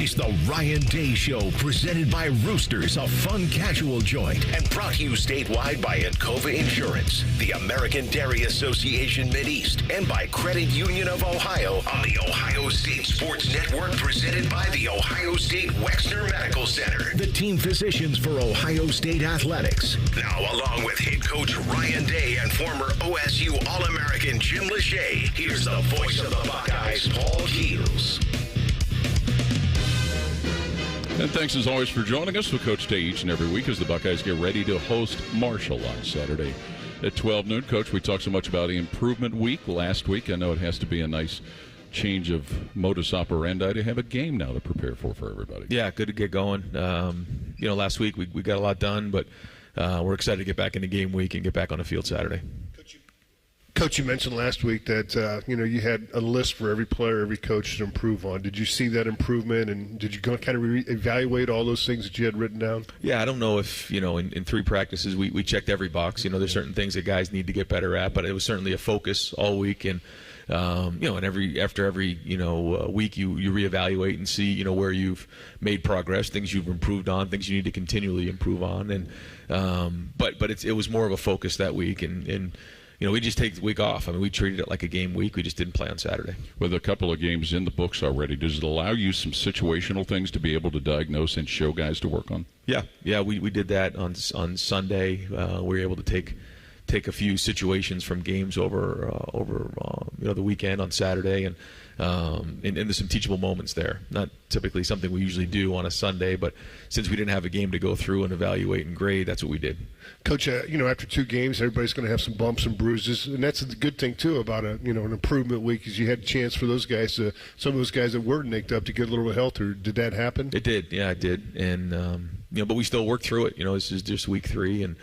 It's the Ryan Day Show, presented by Roosters, a fun casual joint, and brought to you statewide by Encova Insurance, the American Dairy Association Mideast, and by Credit Union of Ohio on the Ohio State Sports Network, presented by the Ohio State Wexner Medical Center, the team physicians for Ohio State Athletics. Now, along with head coach Ryan Day and former OSU All-American Jim Lachey, here's the voice of the Buckeyes, Paul Keels. And thanks as always for joining us with Coach Day each and every week as the Buckeyes get ready to host Marshall on Saturday at 12 noon. Coach, we talked so much about the improvement week last week. I know it has to be a nice change of modus operandi to have a game now to prepare for everybody. Yeah, good to get going. Last week we got a lot done, but we're excited to get back into game week and get back on the field Saturday. Coach, you mentioned last week that you had a list for every player, every coach to improve on. Did you see that improvement, and did you go kind of evaluate all those things that you had written down? Yeah, I don't know if in 3 practices we checked every box. There's certain things that guys need to get better at, but it was certainly a focus all week. And and after every week you reevaluate and see where you've made progress, things you've improved on, things you need to continually improve on. And but it was more of a focus that week, and we just take the week off. I mean, we treated it like a game week. We just didn't play on Saturday. With a couple of games in the books already, does it allow you some situational things to be able to diagnose and show guys to work on? Yeah, we did that on Sunday. We were able to take a few situations from games over the weekend on Saturday, and there's some teachable moments there. Not typically something we usually do on a Sunday, but since we didn't have a game to go through and evaluate and grade, that's what we did. Coach, after 2 games, everybody's going to have some bumps and bruises, and that's the good thing too about an improvement week is you had a chance for those guys some of those guys that were nicked up to get a little bit healthier. Did that happen? It did. Yeah, it did. And but we still worked through it. This is just week 3, and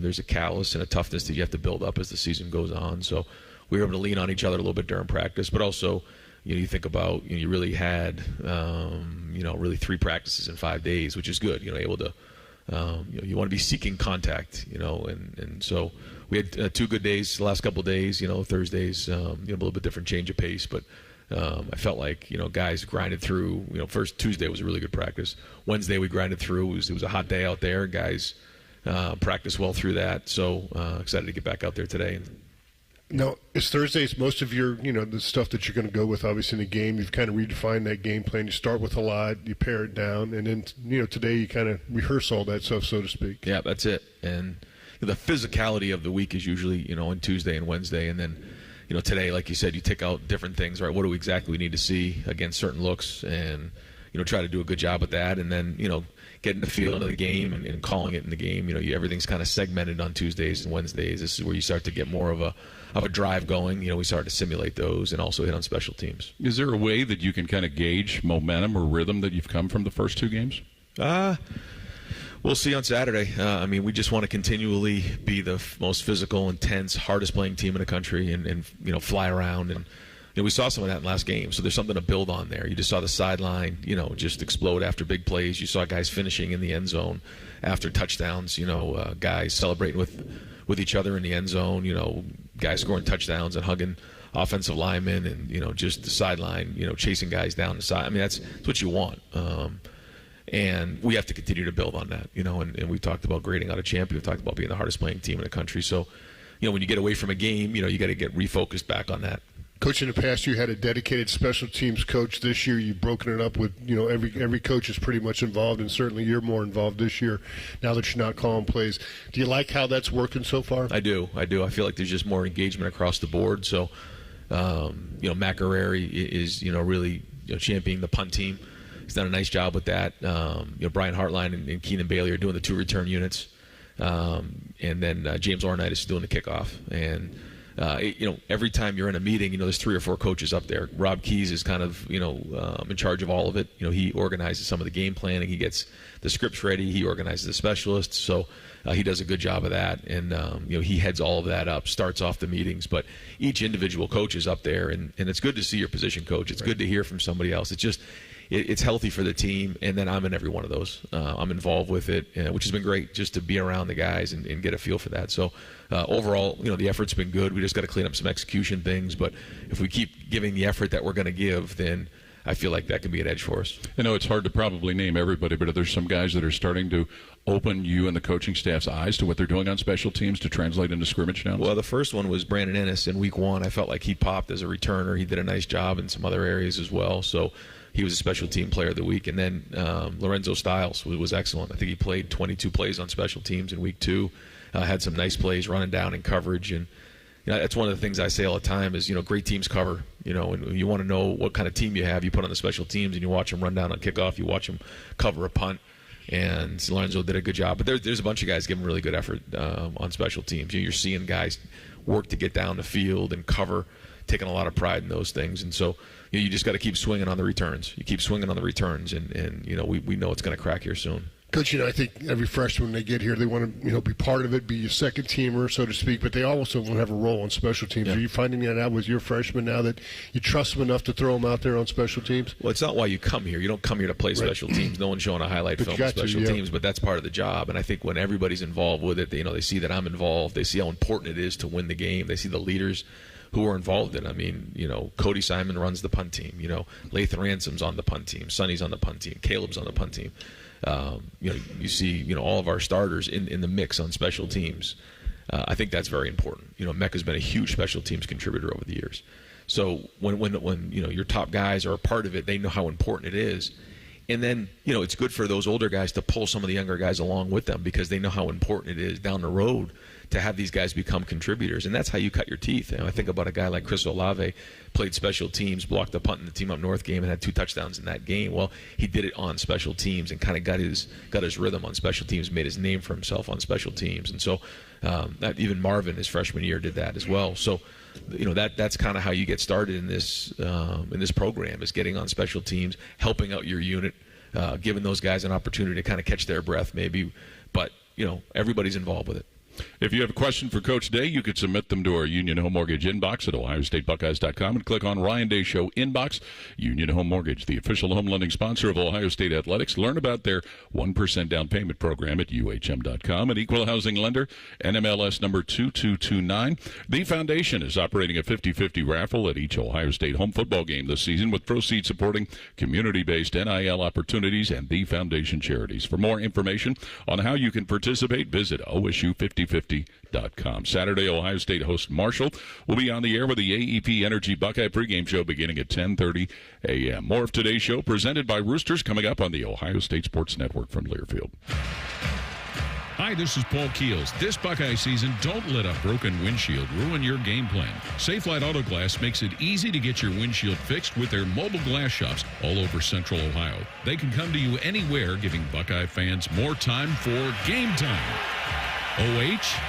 there's a callous and a toughness that you have to build up as the season goes on. So we were able to lean on each other a little bit during practice, but also you think about you really had really 3 practices in 5 days, which is good. Able to you want to be seeking contact, and so we had 2 good days the last couple of days. Thursdays a little bit different change of pace, but I felt like guys grinded through. First Tuesday was a really good practice. Wednesday we grinded through. It was a hot day out there. Guys practiced well through that. So excited to get back out there today. Now, it's Thursdays. Most of your, the stuff that you're going to go with, obviously, in the game, you've kind of redefined that game plan. You start with a lot, you pare it down, and then, today you kind of rehearse all that stuff, so to speak. Yeah, that's it. And the physicality of the week is usually, on Tuesday and Wednesday, and then, today, like you said, you take out different things, right? What do we exactly need to see against certain looks, and try to do a good job with that, and then getting the feel of the game and calling it in the game. Everything's kind of segmented on Tuesdays and Wednesdays. This is where you start to get more of a drive going. We start to simulate those and also hit on special teams. Is there a way that you can kind of gauge momentum or rhythm that you've come from the first 2 games? We'll see on Saturday. We just want to continually be the most physical, intense, hardest playing team in the country and fly around. And we saw some of that in last game, so there's something to build on there. You just saw the sideline, just explode after big plays. You saw guys finishing in the end zone after touchdowns. Guys celebrating with each other in the end zone. Guys scoring touchdowns and hugging offensive linemen, and just the sideline. Chasing guys down the side. That's what you want. And we have to continue to build on that. And we talked about grading out a champion. We talked about being the hardest playing team in the country. So, when you get away from a game, you got to get refocused back on that. Coach, in the past, you had a dedicated special teams coach. This year, you've broken it up with, every coach is pretty much involved, and certainly you're more involved this year now that you're not calling plays. Do you like how that's working so far? I do. I feel like there's just more engagement across the board. So, McArary is, really championing the punt team. He's done a nice job with that. Brian Hartline and Keenan Bailey are doing the 2 return units. And then James Ornight is doing the kickoff. And every time you're in a meeting, there's 3 or 4 coaches up there. Rob Keys is kind of, in charge of all of it. He organizes some of the game planning. He gets the scripts ready. He organizes the specialists. So he does a good job of that. And, he heads all of that up, starts off the meetings. But each individual coach is up there. And it's good to see your position coach. It's good to hear from somebody else. It's just it's healthy for the team, and then I'm in every one of those. I'm involved with it, which has been great just to be around the guys and get a feel for that. So overall, the effort's been good. We just got to clean up some execution things, but if we keep giving the effort that we're going to give, then I feel like that can be an edge for us. I know it's hard to probably name everybody, but there's some guys that are starting to open you and the coaching staff's eyes to what they're doing on special teams to translate into scrimmage downs? Well, the first one was Brandon Ennis in week 1. I felt like he popped as a returner. He did a nice job in some other areas as well. So he was a special team player of the week. And then Lorenzo Stiles was excellent. I think he played 22 plays on special teams in week 2. Had some nice plays running down in coverage. And that's one of the things I say all the time is, great teams cover. And you want to know what kind of team you have. You put on the special teams and you watch them run down on kickoff. You watch them cover a punt. And Lorenzo did a good job. But there's a bunch of guys giving really good effort on special teams. You're seeing guys work to get down the field and cover, taking a lot of pride in those things. And so you just got to keep swinging on the returns. You keep swinging on the returns, and we know it's going to crack here soon. Coach, I think every freshman when they get here, they want to be part of it, be a second teamer, so to speak, but they also want to have a role on special teams. Yeah. Are you finding that out with your freshmen now that you trust them enough to throw them out there on special teams? Well, it's not why you come here. You don't come here to play special teams. No one's showing a highlight film of special teams, but that's part of the job. And I think when everybody's involved with it, they see that I'm involved. They see how important it is to win the game. They see the leaders who are involved in it. I mean, Cody Simon runs the punt team. Lathan Ransom's on the punt team. Sonny's on the punt team. Caleb's on the punt team. You see, all of our starters in the mix on special teams. I think that's very important. Emeka's been a huge special teams contributor over the years. So when your top guys are a part of it, they know how important it is. And then, it's good for those older guys to pull some of the younger guys along with them because they know how important it is down the road to have these guys become contributors. And that's how you cut your teeth. I think about a guy like Chris Olave, played special teams, blocked the punt in the Team Up North game and had 2 touchdowns in that game. Well, he did it on special teams and kind of got his rhythm on special teams, made his name for himself on special teams. And so even Marvin, his freshman year, did that as well. So, that's kind of how you get started in this program, is getting on special teams, helping out your unit, giving those guys an opportunity to kind of catch their breath maybe. But, everybody's involved with it. If you have a question for Coach Day, you could submit them to our Union Home Mortgage inbox at OhioStateBuckeyes.com and click on Ryan Day Show inbox. Union Home Mortgage, the official home lending sponsor of Ohio State Athletics. Learn about their 1% down payment program at UHM.com. An equal housing lender, NMLS number 2229. The foundation is operating a 50-50 raffle at each Ohio State home football game this season, with proceeds supporting community-based NIL opportunities and the foundation charities. For more information on how you can participate, visit OSU5050.com. Saturday, Ohio State host Marshall will be on the air with the AEP Energy Buckeye pregame show beginning at 10:30 a.m. More of today's show presented by Roosters coming up on the Ohio State Sports Network from Learfield. Hi, this is Paul Keels. This Buckeye season, don't let a broken windshield ruin your game plan. Safelite Auto Glass makes it easy to get your windshield fixed with their mobile glass shops all over Central Ohio. They can come to you anywhere, giving Buckeye fans more time for game time. OH?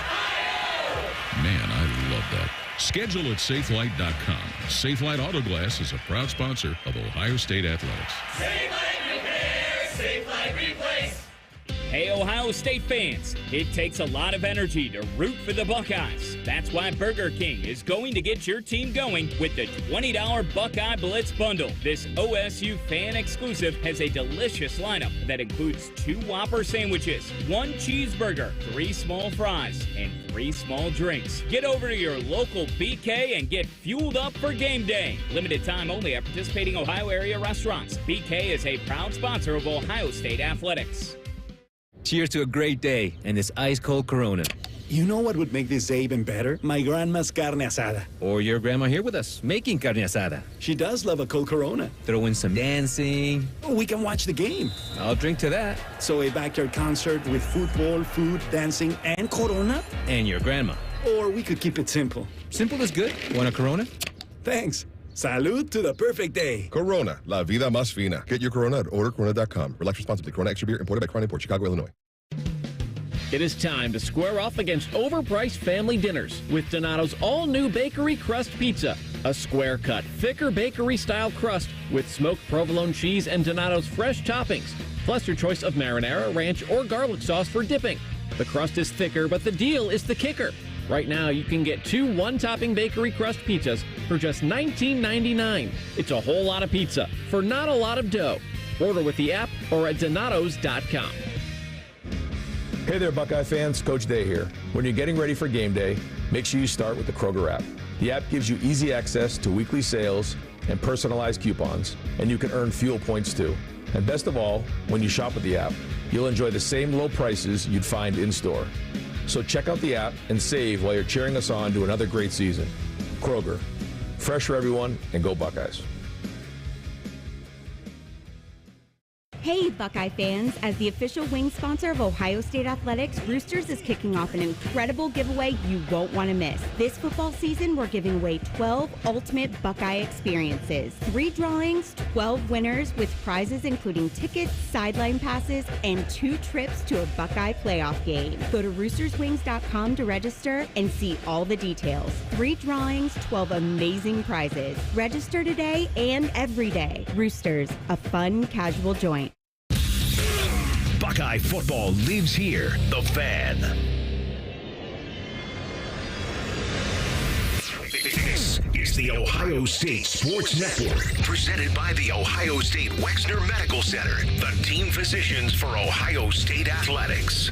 Man, I love that. Schedule at SafeLight.com. Safelite Auto Glass is a proud sponsor of Ohio State Athletics. SafeLight Repair, SafeLight Replace. Hey, Ohio State fans, it takes a lot of energy to root for the Buckeyes. That's why Burger King is going to get your team going with the $20 Buckeye Blitz Bundle. This OSU fan exclusive has a delicious lineup that includes 2 Whopper sandwiches, 1 cheeseburger, 3 small fries, and 3 small drinks. Get over to your local BK and get fueled up for game day. Limited time only at participating Ohio area restaurants. BK is a proud sponsor of Ohio State Athletics. Cheers to a great day and this ice-cold Corona. You know what would make this day even better? My grandma's carne asada. Or your grandma here with us, making carne asada. She does love a cold Corona. Throw in some dancing. We can watch the game. I'll drink to that. So a backyard concert with football, food, dancing, and Corona? And your grandma. Or we could keep it simple. Simple is good. Want a Corona? Thanks. Salud to the perfect day. Corona, la vida más fina. Get your Corona at ordercorona.com. Relax responsibly. Corona Extra Beer, imported by Crown Import, Chicago, Illinois. It is time to square off against overpriced family dinners with Donato's all-new bakery crust pizza. A square-cut, thicker bakery-style crust with smoked provolone cheese and Donato's fresh toppings, plus your choice of marinara, ranch, or garlic sauce for dipping. The crust is thicker, but the deal is the kicker. Right now, you can get 2 one-topping bakery crust pizzas for just $19.99. It's a whole lot of pizza for not a lot of dough. Order with the app or at donatos.com. Hey there, Buckeye fans. Coach Day here. When you're getting ready for game day, make sure you start with the Kroger app. The app gives you easy access to weekly sales, and personalized coupons, and you can earn fuel points too. And best of all, when you shop with the app, you'll enjoy the same low prices you'd find in-store. So check out the app and save while you're cheering us on to another great season. Kroger, fresh for everyone, and go Buckeyes. Hey, Buckeye fans. As the official wing sponsor of Ohio State Athletics, Roosters is kicking off an incredible giveaway you won't want to miss. This football season, we're giving away 12 ultimate Buckeye experiences. 3 drawings, 12 winners with prizes including tickets, sideline passes, and 2 trips to a Buckeye playoff game. Go to roosterswings.com to register and see all the details. 3 drawings, 12 amazing prizes. Register today and every day. Roosters, a fun, casual joint. Buckeye football lives here. The Fan. This is the Ohio State Sports Network, presented by the Ohio State Wexner Medical Center, the team physicians for Ohio State Athletics.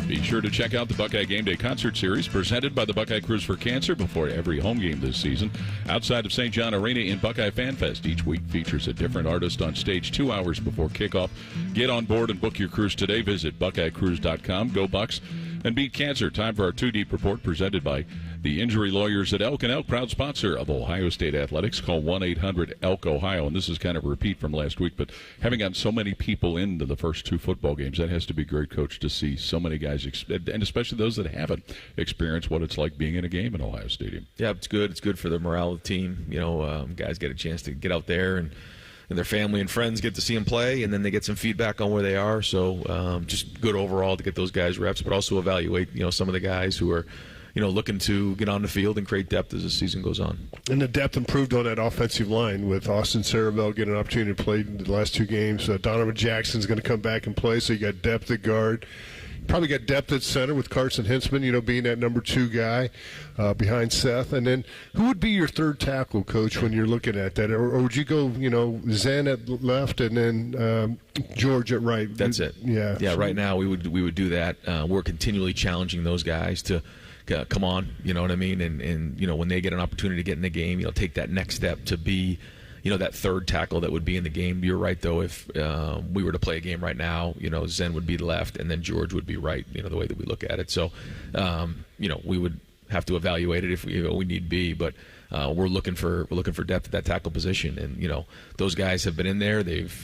Be sure to check out the Buckeye Game Day Concert Series presented by the Buckeye Cruise for Cancer before every home game this season. Outside of St. John Arena in Buckeye Fan Fest, each week features a different artist on stage 2 hours before kickoff. Get on board and book your cruise today. Visit BuckeyeCruise.com. Go Bucks and beat cancer. Time for our 2 Deep Report presented by the injury lawyers at Elk & Elk, proud sponsor of Ohio State Athletics. Call 1-800-ELK-OHIO. And this is kind of a repeat from last week, but having gotten so many people into the first 2 football games, that has to be great, Coach, to see so many guys, and especially those that haven't experienced what it's like being in a game in Ohio Stadium. Yeah, it's good. It's good for the morale of the team. You know, guys get a chance to get out there and their family and friends get to see them play, and then they get some feedback on where they are. So just good overall to get those guys reps, but also evaluate, some of the guys who are, looking to get on the field and create depth as the season goes on. And the depth improved on that offensive line with Austin Sarabell getting an opportunity to play in the last 2 games. Donovan Jackson's going to come back and play, so you got depth at guard. Probably got depth at center with Carson Hintzman, being that number 2 guy behind Seth. And then who would be your third tackle, Coach, when you're looking at that? Or would you go, Zen at left and then George at right? That's it. Yeah. Yeah, right now we would do that. We're continually challenging those guys to come on, you know what I mean? And when they get an opportunity to get in the game, take that next step to be – that third tackle that would be in the game. You're right, though. If we were to play a game right now, Zen would be left, and then George would be right. The way that we look at it. So, we would have to evaluate it if we need be. But we're looking for depth at that tackle position, and those guys have been in there. They've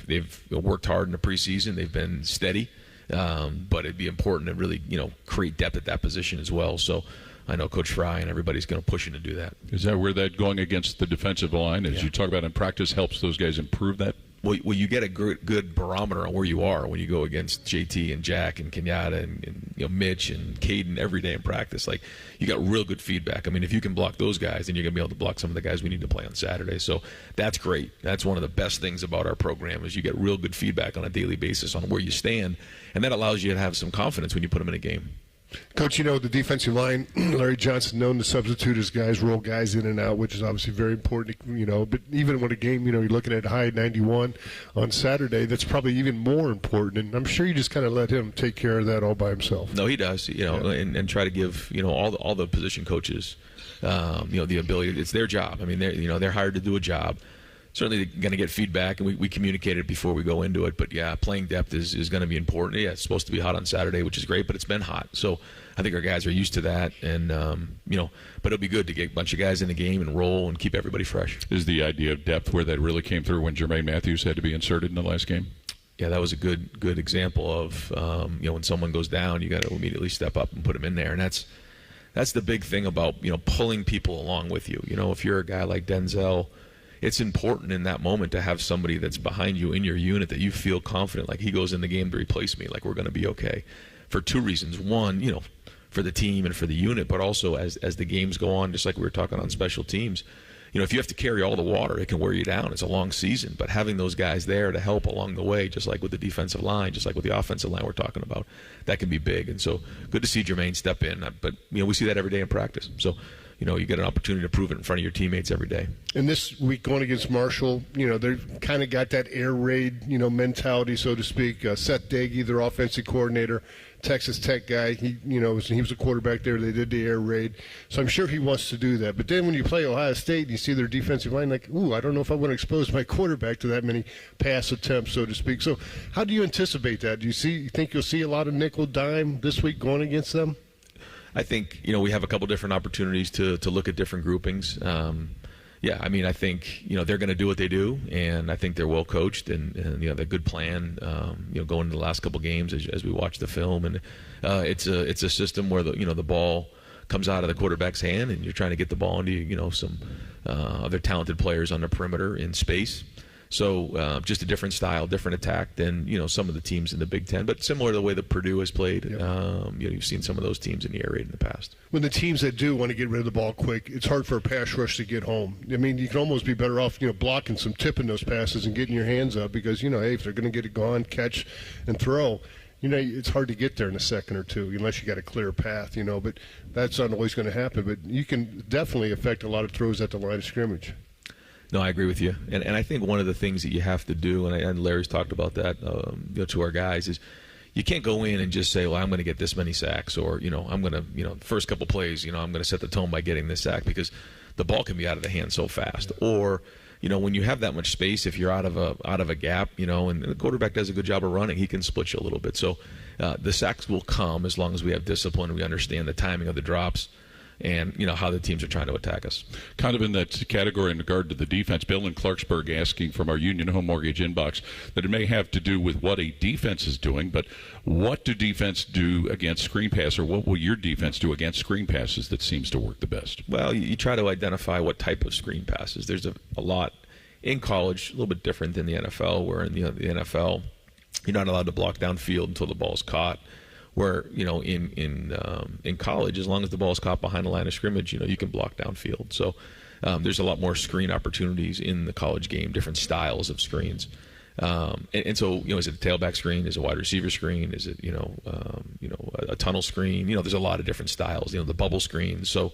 they've worked hard in the preseason. They've been steady, but it'd be important to really create depth at that position as well. So. I know Coach Fry and everybody's going to push him to do that. Is that where that going against the defensive line, as you talk about in practice, helps those guys improve that? Well, you get a good barometer on where you are when you go against JT and Jack and Kenyatta and Mitch and Caden every day in practice. Like, you got real good feedback. I mean, if you can block those guys, then you're going to be able to block some of the guys we need to play on Saturday. So that's great. That's one of the best things about our program is you get real good feedback on a daily basis on where you stand, and that allows you to have some confidence when you put them in a game. Coach, the defensive line, Larry Johnson known to substitute his guys, roll guys in and out, which is obviously very important, But even when a game, you're looking at high 91 on Saturday, that's probably even more important. And I'm sure you just kind of let him take care of that all by himself. No, he does, and try to give, all the position coaches, the ability. It's their job. I mean, they're hired to do a job. Certainly going to get feedback, and we communicate it before we go into it. But, yeah, playing depth is going to be important. Yeah, it's supposed to be hot on Saturday, which is great, but it's been hot. So I think our guys are used to that. And, but it'll be good to get a bunch of guys in the game and roll and keep everybody fresh. Is the idea of depth where that really came through when Jermaine Matthews had to be inserted in the last game? Yeah, that was a good example of, when someone goes down, you got to immediately step up and put them in there. And that's the big thing about, pulling people along with you. If you're a guy like Denzel, it's important in that moment to have somebody that's behind you in your unit that you feel confident, like he goes in the game to replace me, like we're going to be okay. For 2 reasons. One, for the team and for the unit, but also as the games go on, just like we were talking on special teams, if you have to carry all the water, it can wear you down. It's a long season, but having those guys there to help along the way, just like with the defensive line, just like with the offensive line we're talking about, that can be big. And so good to see Jermaine step in, but we see that every day in practice. So you get an opportunity to prove it in front of your teammates every day. And this week going against Marshall, they've kind of got that air raid, mentality, so to speak. Seth Dagey, their offensive coordinator, Texas Tech guy, he was a quarterback there. They did the air raid. So I'm sure he wants to do that. But then when you play Ohio State and you see their defensive line, like, I don't know if I want to expose my quarterback to that many pass attempts, so to speak. So how do you anticipate that? Do you think you'll see a lot of nickel dime this week going against them? I think, we have a couple different opportunities to look at different groupings. I think, they're going to do what they do, and I think they're well coached and they're a good plan, going into the last couple games as we watch the film. And it's a system where the ball comes out of the quarterback's hand and you're trying to get the ball into, some other talented players on the perimeter in space. So just a different style, different attack than some of the teams in the Big Ten, but similar to the way that Purdue has played. Yep. You've seen some of those teams in the air raid in the past. When the teams that do want to get rid of the ball quick, it's hard for a pass rush to get home. I mean, you can almost be better off blocking some tipping those passes and getting your hands up because hey, if they're going to get it gone, catch and throw. It's hard to get there in a second or two unless you got a clear path. But that's not always going to happen. But you can definitely affect a lot of throws at the line of scrimmage. No, I agree with you, and I think one of the things that you have to do, and Larry's talked about that, to our guys, is you can't go in and just say, well, I'm going to get this many sacks, or I'm going to, first couple plays, I'm going to set the tone by getting this sack, because the ball can be out of the hand so fast, or when you have that much space, if you're out of a gap, and the quarterback does a good job of running, he can split you a little bit. So the sacks will come as long as we have discipline and we understand the timing of the drops. And how the teams are trying to attack us. Kind of in that category in regard to the defense, Bill in Clarksburg asking from our Union Home Mortgage inbox that it may have to do with what a defense is doing, but what do defense do against screen pass, or what will your defense do against screen passes that seems to work the best? Well, you try to identify what type of screen passes. There's a lot in college, a little bit different than the NFL, where in the NFL you're not allowed to block downfield until the ball's caught. Where in college, as long as the ball is caught behind the line of scrimmage, you can block downfield. So there's a lot more screen opportunities in the college game, different styles of screens. And so is it a tailback screen? Is it a wide receiver screen? Is it a tunnel screen? There's a lot of different styles. The bubble screens. So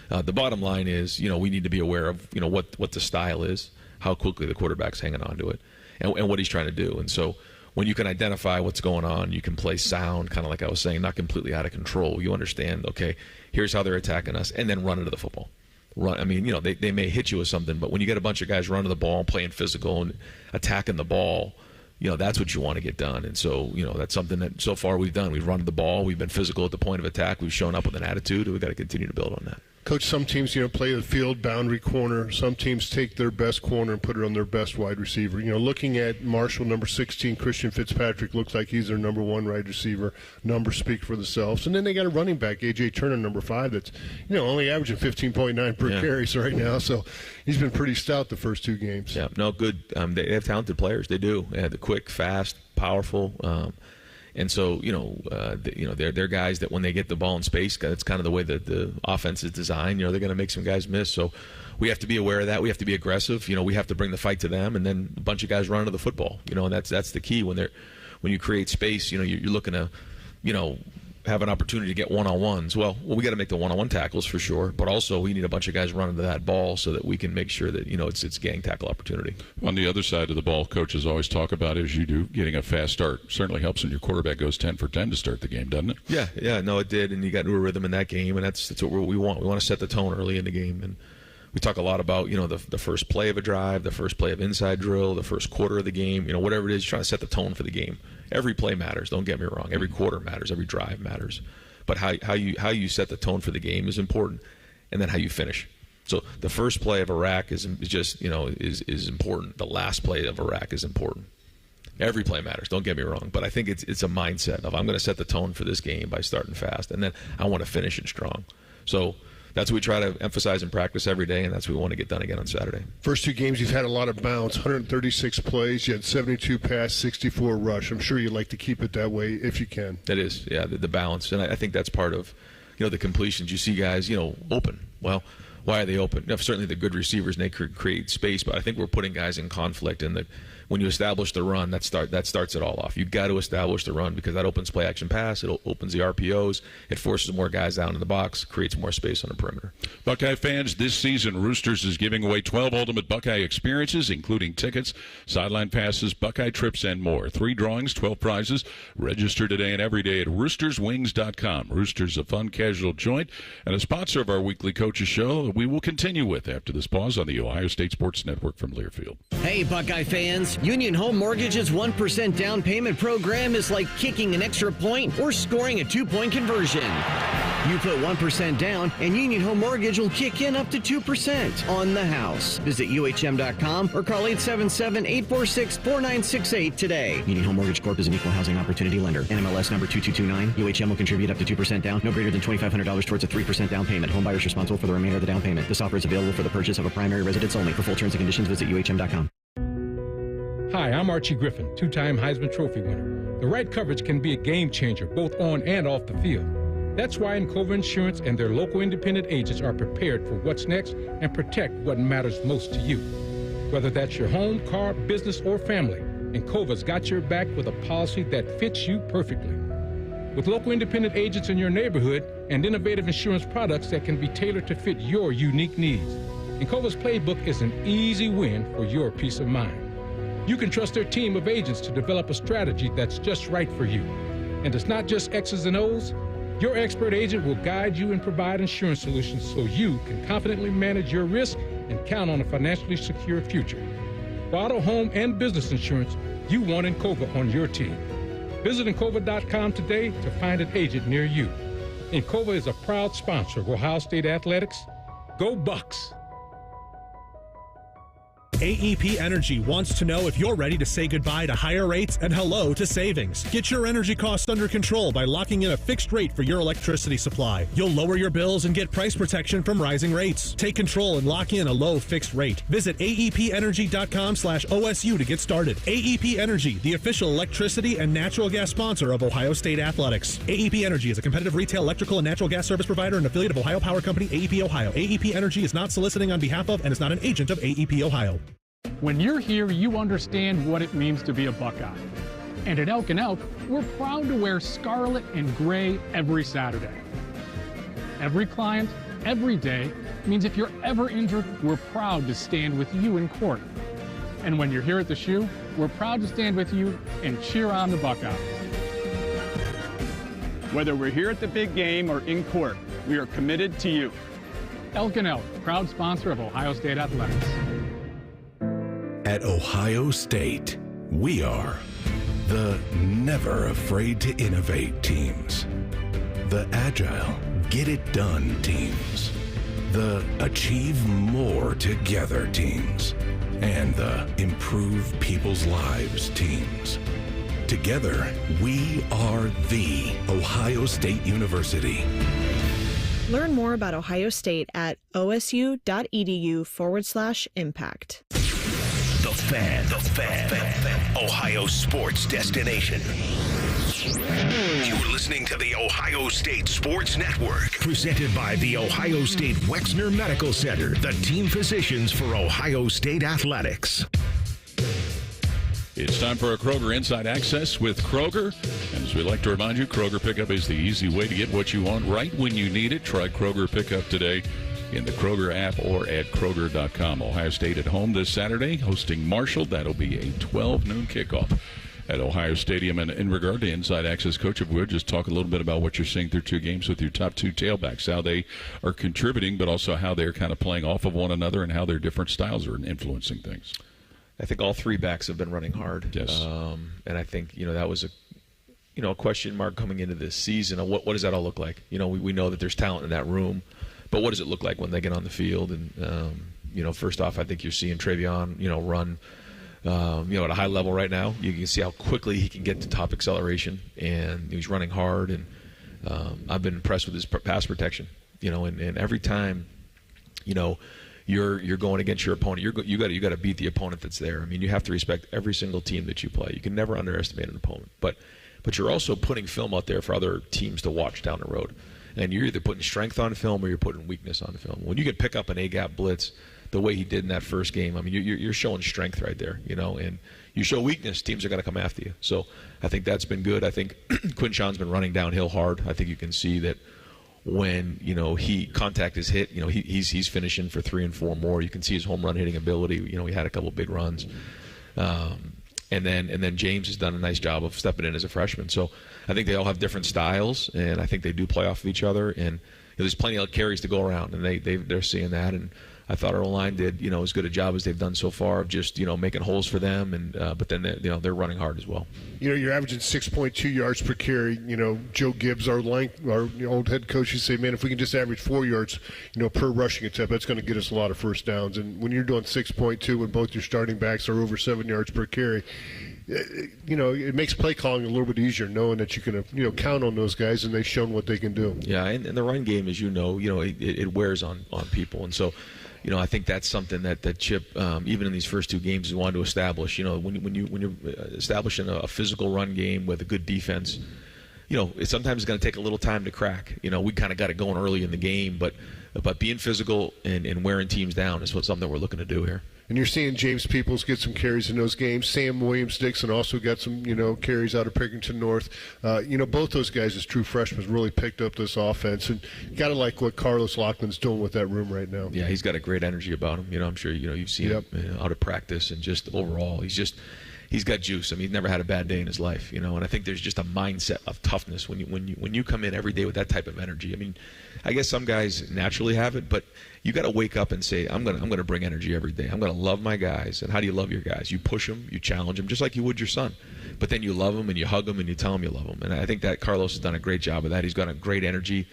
the bottom line is we need to be aware of what the style is, how quickly the quarterback's hanging on to it, and what he's trying to do. And so when you can identify what's going on, you can play sound, kind of like I was saying, not completely out of control. You understand, okay, here's how they're attacking us, and then run into the football. They may hit you with something, but when you get a bunch of guys running the ball, playing physical, and attacking the ball, that's what you want to get done. And so, that's something that so far we've done. We've run the ball. We've been physical at the point of attack. We've shown up with an attitude, and we've got to continue to build on that. Coach, some teams, play the field boundary corner. Some teams take their best corner and put it on their best wide receiver. Looking at Marshall, number 16, Christian Fitzpatrick, looks like he's their number one wide receiver. Numbers speak for themselves. And then they got a running back, A.J. Turner, number 5, that's, only averaging 15.9 per carries right now. So he's been pretty stout the first 2 games. Yeah, no, good. They have talented players. They do. They're quick, fast, powerful. And so, they're guys that when they get the ball in space, that's kind of the way that the offense is designed. They're going to make some guys miss. So we have to be aware of that. We have to be aggressive. We have to bring the fight to them, and then a bunch of guys run to the football. And that's the key when you create space. You're looking to, have an opportunity to get one-on-ones. Well, we got to make the one-on-one tackles for sure, but also we need a bunch of guys running to that ball so that we can make sure that it's gang tackle opportunity. On the other side of the ball, coaches always talk about, as you do, getting a fast start certainly helps when your quarterback goes 10 for 10 to start the game, doesn't it? Yeah, no, it did, and you got into a rhythm in that game, and that's what we want. We want to set the tone early in the game, and we talk a lot about the first play of a drive, the first play of inside drill, the first quarter of the game, whatever it is, you're trying to set the tone for the game. Every play matters. Don't get me wrong. Every quarter matters. Every drive matters. But how you set the tone for the game is important, and then how you finish. So the first play of Iraq is important. The last play of Iraq is important. Every play matters. Don't get me wrong. But I think it's a mindset of I'm going to set the tone for this game by starting fast, and then I want to finish it strong. So that's what we try to emphasize in practice every day, and that's what we want to get done again on Saturday. First 2 games, you've had a lot of bounce, 136 plays. You had 72 pass, 64 rush. I'm sure you'd like to keep it that way if you can. That is, yeah, the balance. And I think that's part of, the completions. You see guys, open. Well, why are they open? Certainly the good receivers, and they create space, but I think we're putting guys in conflict, and that when you establish the run, that starts it all off. You've got to establish the run because that opens play action pass, it opens the RPOs, it forces more guys down in the box, creates more space on the perimeter. Buckeye fans, this season Roosters is giving away 12 Ultimate Buckeye experiences, including tickets, sideline passes, Buckeye trips, and more. 3 drawings, 12 prizes. Register today and every day at roosterswings.com. Roosters, a fun, casual joint, and a sponsor of our weekly coaches show we will continue with after this pause on the Ohio State Sports Network from Learfield. Hey, Buckeye fans. Union Home Mortgage's 1% down payment program is like kicking an extra point or scoring a 2-point conversion. You put 1% down, and Union Home Mortgage will kick in up to 2% on the house. Visit UHM.com or call 877-846-4968 today. Union Home Mortgage Corp is an equal housing opportunity lender. NMLS number 2229. UHM will contribute up to 2% down, no greater than $2,500 towards a 3% down payment. Home buyers responsible for the remainder of the down payment. This offer is available for the purchase of a primary residence only. For full terms and conditions, visit UHM.com. Hi, I'm Archie Griffin, 2-time Heisman Trophy winner. The right coverage can be a game changer, both on and off the field. That's why Encova Insurance and their local independent agents are prepared for what's next and protect what matters most to you. Whether that's your home, car, business, or family, Encova's got your back with a policy that fits you perfectly. With local independent agents in your neighborhood and innovative insurance products that can be tailored to fit your unique needs, Encova's playbook is an easy win for your peace of mind. You can trust their team of agents to develop a strategy that's just right for you. And it's not just X's and O's. Your expert agent will guide you and provide insurance solutions so you can confidently manage your risk and count on a financially secure future. For auto, home, and business insurance, you want Encova on your team. Visit Encova.com today to find an agent near you. Encova is a proud sponsor of Ohio State Athletics. Go Bucks! AEP Energy wants to know if you're ready to say goodbye to higher rates and hello to savings. Get your energy costs under control by locking in a fixed rate for your electricity supply. You'll lower your bills and get price protection from rising rates. Take control and lock in a low fixed rate. Visit aepenergy.com/OSU to get started. AEP Energy, the official electricity and natural gas sponsor of Ohio State Athletics. AEP Energy is a competitive retail electrical and natural gas service provider and affiliate of Ohio Power Company, AEP Ohio. AEP Energy is not soliciting on behalf of and is not an agent of AEP Ohio. When you're here, you understand what it means to be a Buckeye. And at Elk & Elk, we're proud to wear scarlet and gray every Saturday. Every client, every day, means if you're ever injured, we're proud to stand with you in court. And when you're here at the shoe, we're proud to stand with you and cheer on the Buckeyes. Whether we're here at the big game or in court, we are committed to you. Elk & Elk, proud sponsor of Ohio State Athletics. At Ohio State, we are the never afraid to innovate teams, the agile, get it done teams, the achieve more together teams, and the improve people's lives teams. Together, we are the Ohio State University. Learn more about Ohio State at osu.edu/impact. The Fan, Ohio sports destination. You're listening to the Ohio State Sports Network, presented by the Ohio State Wexner Medical Center, the team physicians for Ohio State Athletics. It's time for a Kroger Inside Access with Kroger. And as we like to remind you, Kroger Pickup is the easy way to get what you want right when you need it. Try Kroger Pickup today in the Kroger app or at Kroger.com. Ohio State at home this Saturday, hosting Marshall. That'll be a 12 noon kickoff at Ohio Stadium. And in regard to Inside Access, Coach, if we would just talk a little bit about what you're seeing through 2 games with your top 2 tailbacks, how they are contributing, but also how they're kind of playing off of one another and how their different styles are influencing things. I think all 3 backs have been running hard. Yes. And I think, that was a question mark coming into this season. What does that all look like? We know that there's talent in that room, but what does it look like when they get on the field? And, first off, I think you're seeing Travion, run, at a high level right now. You can see how quickly he can get to top acceleration, and he's running hard. And I've been impressed with his pass protection, and every time, you're going against your opponent. You got to beat the opponent that's there. I mean, you have to respect every single team that you play. You can never underestimate an opponent. But you're also putting film out there for other teams to watch down the road. And you're either putting strength on film or you're putting weakness on film. When you can pick up an A-gap blitz the way he did in that first game, I mean, you're showing strength right there, and you show weakness, teams are going to come after you. So I think that's been good. I think Quinshon's been running downhill hard. I think you can see that when, he contact is hit, he's finishing for 3 and 4 more. You can see his home run hitting ability. He had a couple big runs. And then James has done a nice job of stepping in as a freshman. So I think they all have different styles, and I think they do play off of each other. And there's plenty of carries to go around, and they're seeing that. And I thought our line did, as good a job as they've done so far of just, making holes for them. And but then they're running hard as well. You're averaging 6.2 yards per carry. Joe Gibbs, our old head coach, used to say, man, if we can just average 4 yards, per rushing attempt, that's going to get us a lot of first downs. And when you're doing 6.2 when both your starting backs are over 7 yards per carry, it makes play calling a little bit easier, knowing that you can, count on those guys, and they've shown what they can do. Yeah, and the run game, as it wears on people, and so. I think that's something that Chip, even in these first 2 games, wanted to establish. When you're establishing a physical run game with a good defense, it sometimes is going to take a little time to crack. We kind of got it going early in the game, but being physical and wearing teams down is something we're looking to do here. And you're seeing James Peoples get some carries in those games. Sam Williams-Dixon also got some, carries out of Pickerington North. Both those guys as true freshmen really picked up this offense. And you got to like what Carlos Loughlin's doing with that room right now. Yeah, he's got a great energy about him. I'm sure, you've seen him out of practice and just overall. He's got juice. I mean, he's never had a bad day in his life, and I think there's just a mindset of toughness when you come in every day with that type of energy. I mean, I guess some guys naturally have it, but you got to wake up and say, I'm gonna bring energy every day. I'm gonna love my guys. And how do you love your guys? You push them, you challenge them, just like you would your son. But then you love them and you hug them and you tell them you love them. And I think that Carlos has done a great job of that. He's got a great energy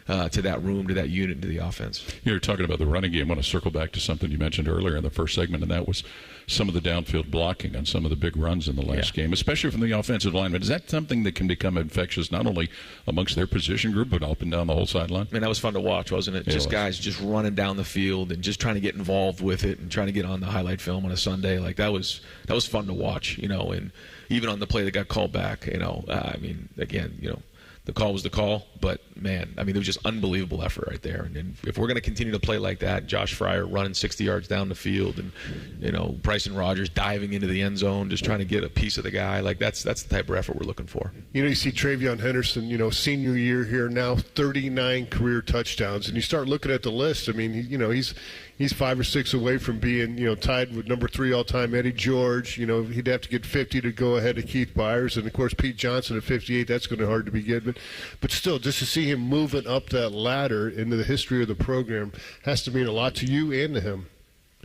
to that room, to that unit, to the offense. You're talking about the running game. I want to circle back to something you mentioned earlier in the first segment, and that was some of the downfield blocking on some of the big runs in the last game, especially from the offensive linemen. Is that something that can become infectious not only amongst their position group, but up and down the whole sideline? I mean, that was fun to watch, wasn't it? Just guys just running down the field and just trying to get involved with it and trying to get on the highlight film on a Sunday. Like, that was fun to watch, and even on the play that got called back, I mean, again, the call was the call, but man, I mean, it was just unbelievable effort right there. And if we're going to continue to play like that, Josh Fryer running 60 yards down the field, and Bryson Rogers diving into the end zone, just trying to get a piece of the guy, like that's the type of effort we're looking for. You see Travion Henderson, senior year here now, 39 career touchdowns, and you start looking at the list. I mean, he's 5 or 6 away from being, tied with number 3 all-time Eddie George. He'd have to get 50 to go ahead of Keith Byers, and of course Pete Johnson at 58. That's going to be hard to be given. But still, just to see him moving up that ladder into the history of the program has to mean a lot to you and to him.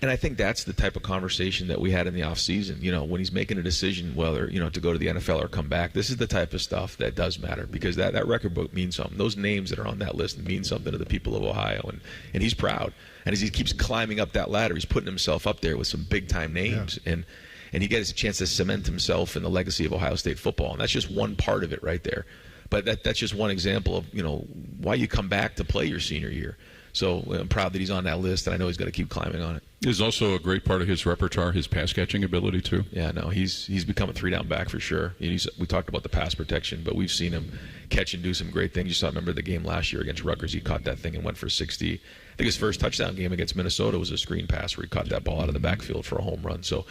And I think that's the type of conversation that we had in the offseason, when he's making a decision whether, to go to the NFL or come back. This is the type of stuff that does matter, because that record book means something. Those names that are on that list mean something to the people of Ohio, and he's proud. And as he keeps climbing up that ladder, he's putting himself up there with some big-time names. Yeah. And he gets a chance to cement himself in the legacy of Ohio State football. And that's just one part of it right there. But that's just one example of, why you come back to play your senior year. So I'm proud that he's on that list, and I know he's going to keep climbing on it. Is also a great part of his repertoire, his pass-catching ability, too. Yeah, no, he's become a 3-down back for sure. We talked about the pass protection, but we've seen him catch and do some great things. Remember the game last year against Rutgers, he caught that thing and went for 60. I think his first touchdown game against Minnesota was a screen pass where he caught that ball out of the backfield for a home run. So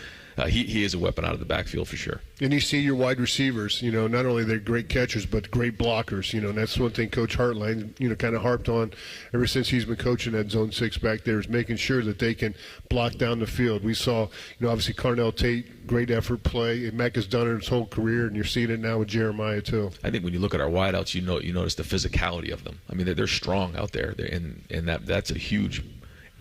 he is a weapon out of the backfield for sure. And you see your wide receivers, not only they're great catchers, but great blockers. And that's one thing Coach Hartline, kind of harped on ever since he's been coaching that Zone 6 back there, is making sure that they can block down the field. We saw, obviously Carnell Tate, great effort play. Emeka's done it his whole career, and you're seeing it now with Jeremiah too. I think when you look at our wideouts, you notice the physicality of them. I mean, they're strong out there, and that's a huge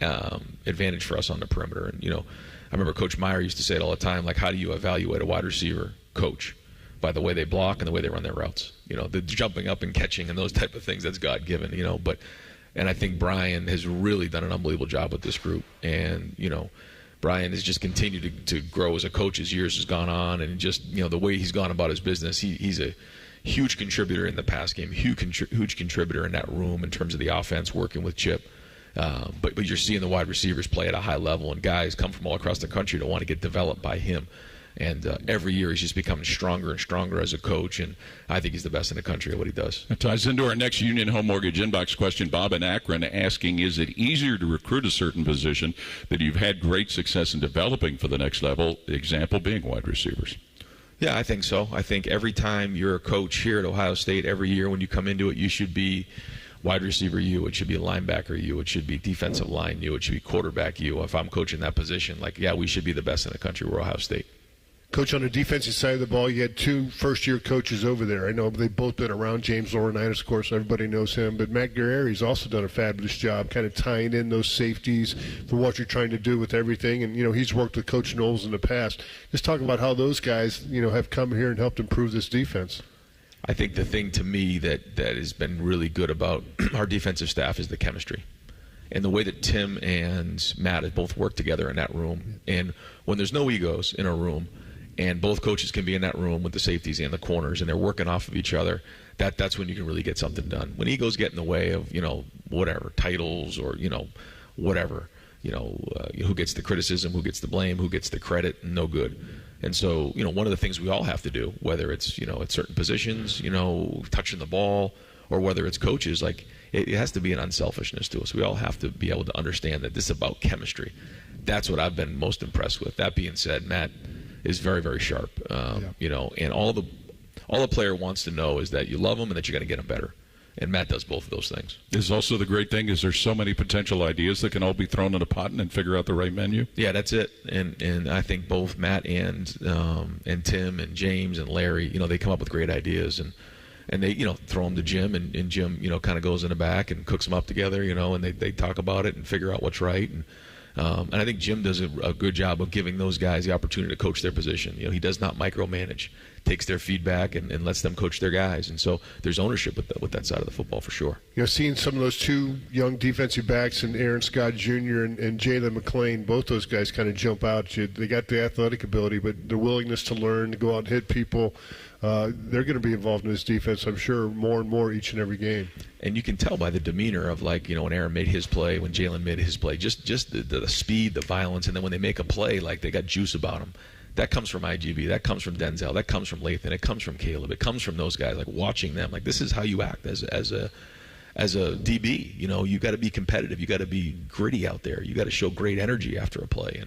advantage for us on the perimeter. And I remember Coach Meyer used to say it all the time, like, how do you evaluate a wide receiver coach? By the way they block and the way they run their routes. The jumping up and catching and those type of things, that's God-given, And I think Brian has really done an unbelievable job with this group. And, Brian has just continued to grow as a coach as years has gone on. And just, the way he's gone about his business, he's a huge contributor in the pass game, huge contributor in that room in terms of the offense, working with Chip. But you're seeing the wide receivers play at a high level, and guys come from all across the country to want to get developed by him. And every year he's just becoming stronger and stronger as a coach, and I think he's the best in the country at what he does. It ties into our next Union Home Mortgage inbox question. Bob in Akron asking, is it easier to recruit a certain position that you've had great success in developing for the next level, the example being wide receivers? Yeah, I think so. I think every time you're a coach here at Ohio State, every year when you come into it, you should be wide receiver you, it should be linebacker you, it should be defensive line you, it should be quarterback you. If I'm coaching that position, we should be the best in the country. We're Ohio State. Coach, on the defensive side of the ball, you had 2 first-year coaches over there. I know they've both been around. James Laurinaitis, of course, everybody knows him. But Matt Guerrieri's also done a fabulous job kind of tying in those safeties for what you're trying to do with everything. And, he's worked with Coach Knowles in the past. Just talk about how those guys, have come here and helped improve this defense. I think the thing to me that has been really good about our defensive staff is the chemistry. And the way that Tim and Matt have both worked together in that room. And when there's no egos in a room, and both coaches can be in that room with the safeties and the corners, and they're working off of each other, that's when you can really get something done. When egos get in the way of, whatever, titles or, whatever, who gets the criticism, who gets the blame, who gets the credit, no good. And so, one of the things we all have to do, whether it's, at certain positions, touching the ball, or whether it's coaches, it has to be an unselfishness to us. We all have to be able to understand that this is about chemistry. That's what I've been most impressed with. That being said, Matt is very, very sharp, and all the player wants to know is that you love him and that you're going to get him better. And Matt does both of those things. This is also the great thing is there's so many potential ideas that can all be thrown in a pot and then figure out the right menu. Yeah, that's it. And I think both Matt and Tim and James and Larry, they come up with great ideas and they, throw them to Jim and Jim, kind of goes in the back and cooks them up together, and they talk about it and figure out what's right. And I think Jim does a good job of giving those guys the opportunity to coach their position. He does not micromanage, takes their feedback and lets them coach their guys. And so there's ownership with that side of the football for sure. Seeing some of those 2 young defensive backs and Aaron Scott Jr. and Jalen McClain, both those guys kind of jump out at you. They got the athletic ability, but the willingness to learn, to go out and hit people, they're going to be involved in this defense, I'm sure, more and more each and every game. And you can tell by the demeanor of, when Aaron made his play, when Jalen made his play, just the speed, the violence, and then when they make a play, they got juice about them. That comes from IGB. That comes from Denzel. That comes from Lathan. It comes from Caleb. It comes from those guys, watching them. This is how you act as a DB. You got to be competitive. You got to be gritty out there. You got to show great energy after a play.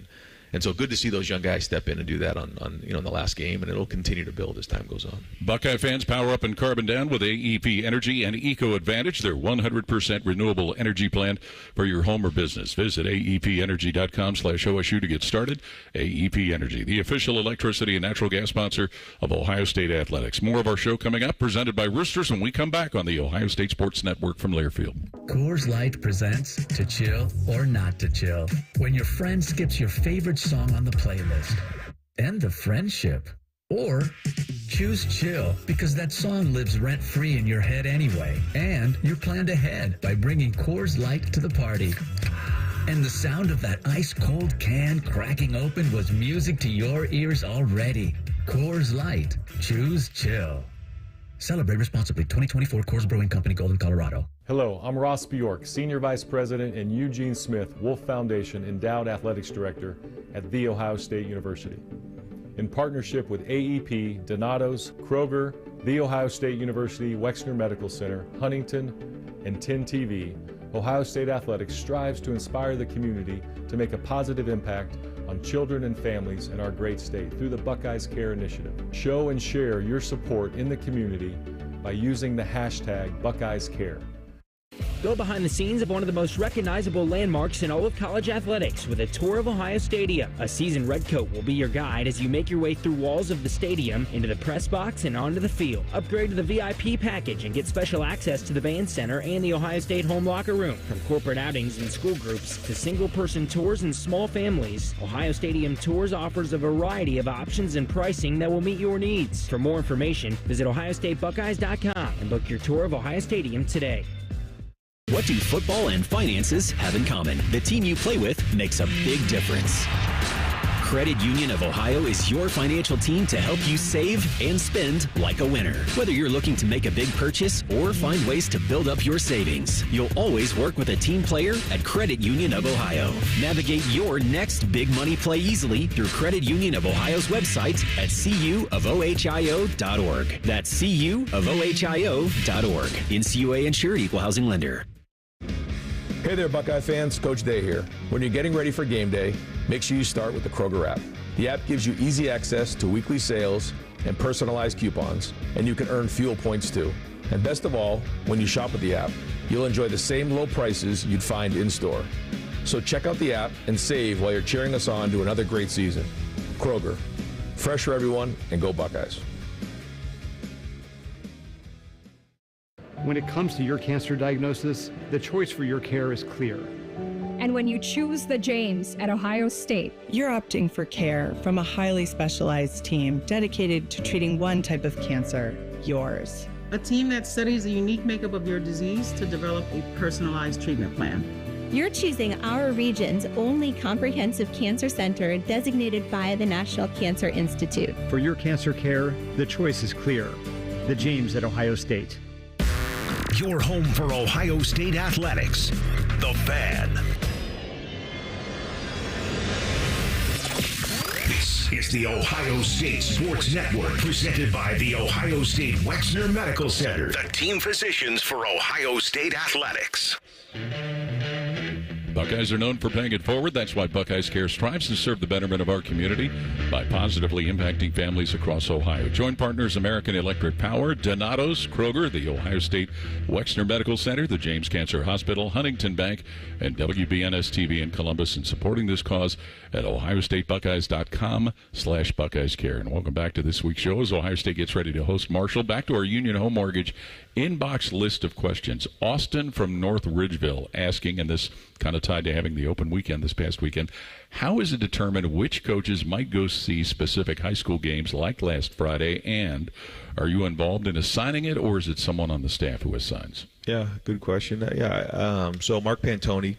And so good to see those young guys step in and do that on in the last game, and it'll continue to build as time goes on. Buckeye fans, power up and carbon down with AEP Energy and Eco Advantage, their 100% renewable energy plan for your home or business. Visit aepenergy.com/OSU to get started. AEP Energy, the official electricity and natural gas sponsor of Ohio State Athletics. More of our show coming up, presented by Roosters, when we come back on the Ohio State Sports Network from Learfield. Coors Light presents To Chill or Not to Chill. When your friend skips your favorite song on the playlist. End the friendship. Or choose chill because that song lives rent-free in your head anyway. And you're planned ahead by bringing Coors Light to the party. And the sound of that ice-cold can cracking open was music to your ears already. Coors Light. Choose chill. Celebrate responsibly. 2024 Coors Brewing Company, Golden, Colorado. Hello, I'm Ross Bjork, Senior Vice President and Eugene Smith Wolf Foundation Endowed Athletics Director at The Ohio State University. In partnership with AEP, Donato's, Kroger, The Ohio State University Wexner Medical Center, Huntington, and 10 TV, Ohio State Athletics strives to inspire the community to make a positive impact on children and families in our great state through the Buckeyes Care Initiative. Show and share your support in the community by using the hashtag #BuckeyesCare. Go behind the scenes of one of the most recognizable landmarks in all of college athletics with a tour of Ohio Stadium. A seasoned redcoat will be your guide as you make your way through walls of the stadium, into the press box, and onto the field. Upgrade to the VIP package and get special access to the band center and the Ohio State home locker room. From corporate outings and school groups to single-person tours and small families, Ohio Stadium Tours offers a variety of options and pricing that will meet your needs. For more information, visit ohiostatebuckeyes.com and book your tour of Ohio Stadium today. What do football and finances have in common? The team you play with makes a big difference. Credit Union of Ohio is your financial team to help you save and spend like a winner. Whether you're looking to make a big purchase or find ways to build up your savings, you'll always work with a team player at Credit Union of Ohio. Navigate your next big money play easily through Credit Union of Ohio's website at cuofohio.org. That's cuofohio.org. NCUA insured, equal housing lender. Hey there, Buckeye fans. Coach Day here. When you're getting ready for game day, make sure you start with the Kroger app. The app gives you easy access to weekly sales and personalized coupons, and you can earn fuel points too. And best of all, when you shop with the app, you'll enjoy the same low prices you'd find in-store. So check out the app and save while you're cheering us on to another great season. Kroger, fresh for everyone, and go Buckeyes. When it comes to your cancer diagnosis, the choice for your care is clear. And when you choose the James at Ohio State, you're opting for care from a highly specialized team dedicated to treating one type of cancer, yours. A team that studies the unique makeup of your disease to develop a personalized treatment plan. You're choosing our region's only comprehensive cancer center designated by the National Cancer Institute. For your cancer care, the choice is clear. The James at Ohio State. Your home for Ohio State athletics, The Fan. This is the Ohio State Sports Network, presented by the Ohio State Wexner Medical Center, the team physicians for Ohio State athletics. Buckeyes are known for paying it forward. That's why Buckeyes Care strives to serve the betterment of our community by positively impacting families across Ohio. Joint partners American Electric Power, Donato's, Kroger, the Ohio State Wexner Medical Center, the James Cancer Hospital, Huntington Bank, and WBNS-TV in Columbus, and supporting this cause at ohiostatebuckeyes.com/Buckeyes Care. And welcome back to this week's show as Ohio State gets ready to host Marshall. Back to our Union Home Mortgage inbox list of questions. Austin from North Ridgeville asking, and this kind of tied to having the open weekend this past weekend, how is it determined which coaches might go see specific high school games like last Friday, and are you involved in assigning it, or is it someone on the staff who assigns? Yeah, good question. So Mark Pantoni,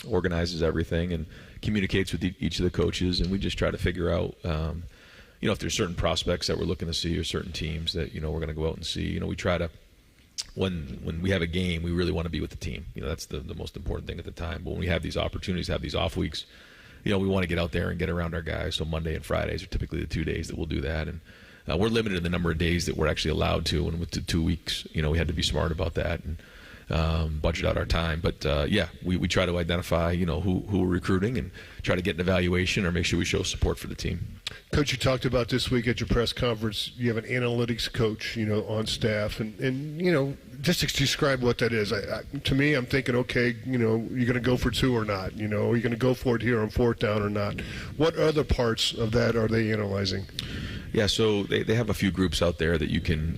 organizes everything and communicates with each of the coaches, and we just try to figure out if there's certain prospects that we're looking to see or certain teams that, we're going to go out and see. We try to, when we have a game, we really want to be with the team. That's the most important thing at the time. But when we have these opportunities, have these off weeks, we want to get out there and get around our guys. So Monday and Fridays are typically the 2 days that we'll do that. And we're limited in the number of days that we're actually allowed to. And with the 2 weeks, we had to be smart about that and budget out our time. But we try to identify, who we're recruiting and try to get an evaluation or make sure we show support for the team. Coach, you talked about this week at your press conference, you have an analytics coach, on staff, and just to describe what that is. To me, I'm thinking, okay, you're going to go for two or not, are you going to go for it here on fourth down or not? What other parts of that are they analyzing? Yeah, so they have a few groups out there that you can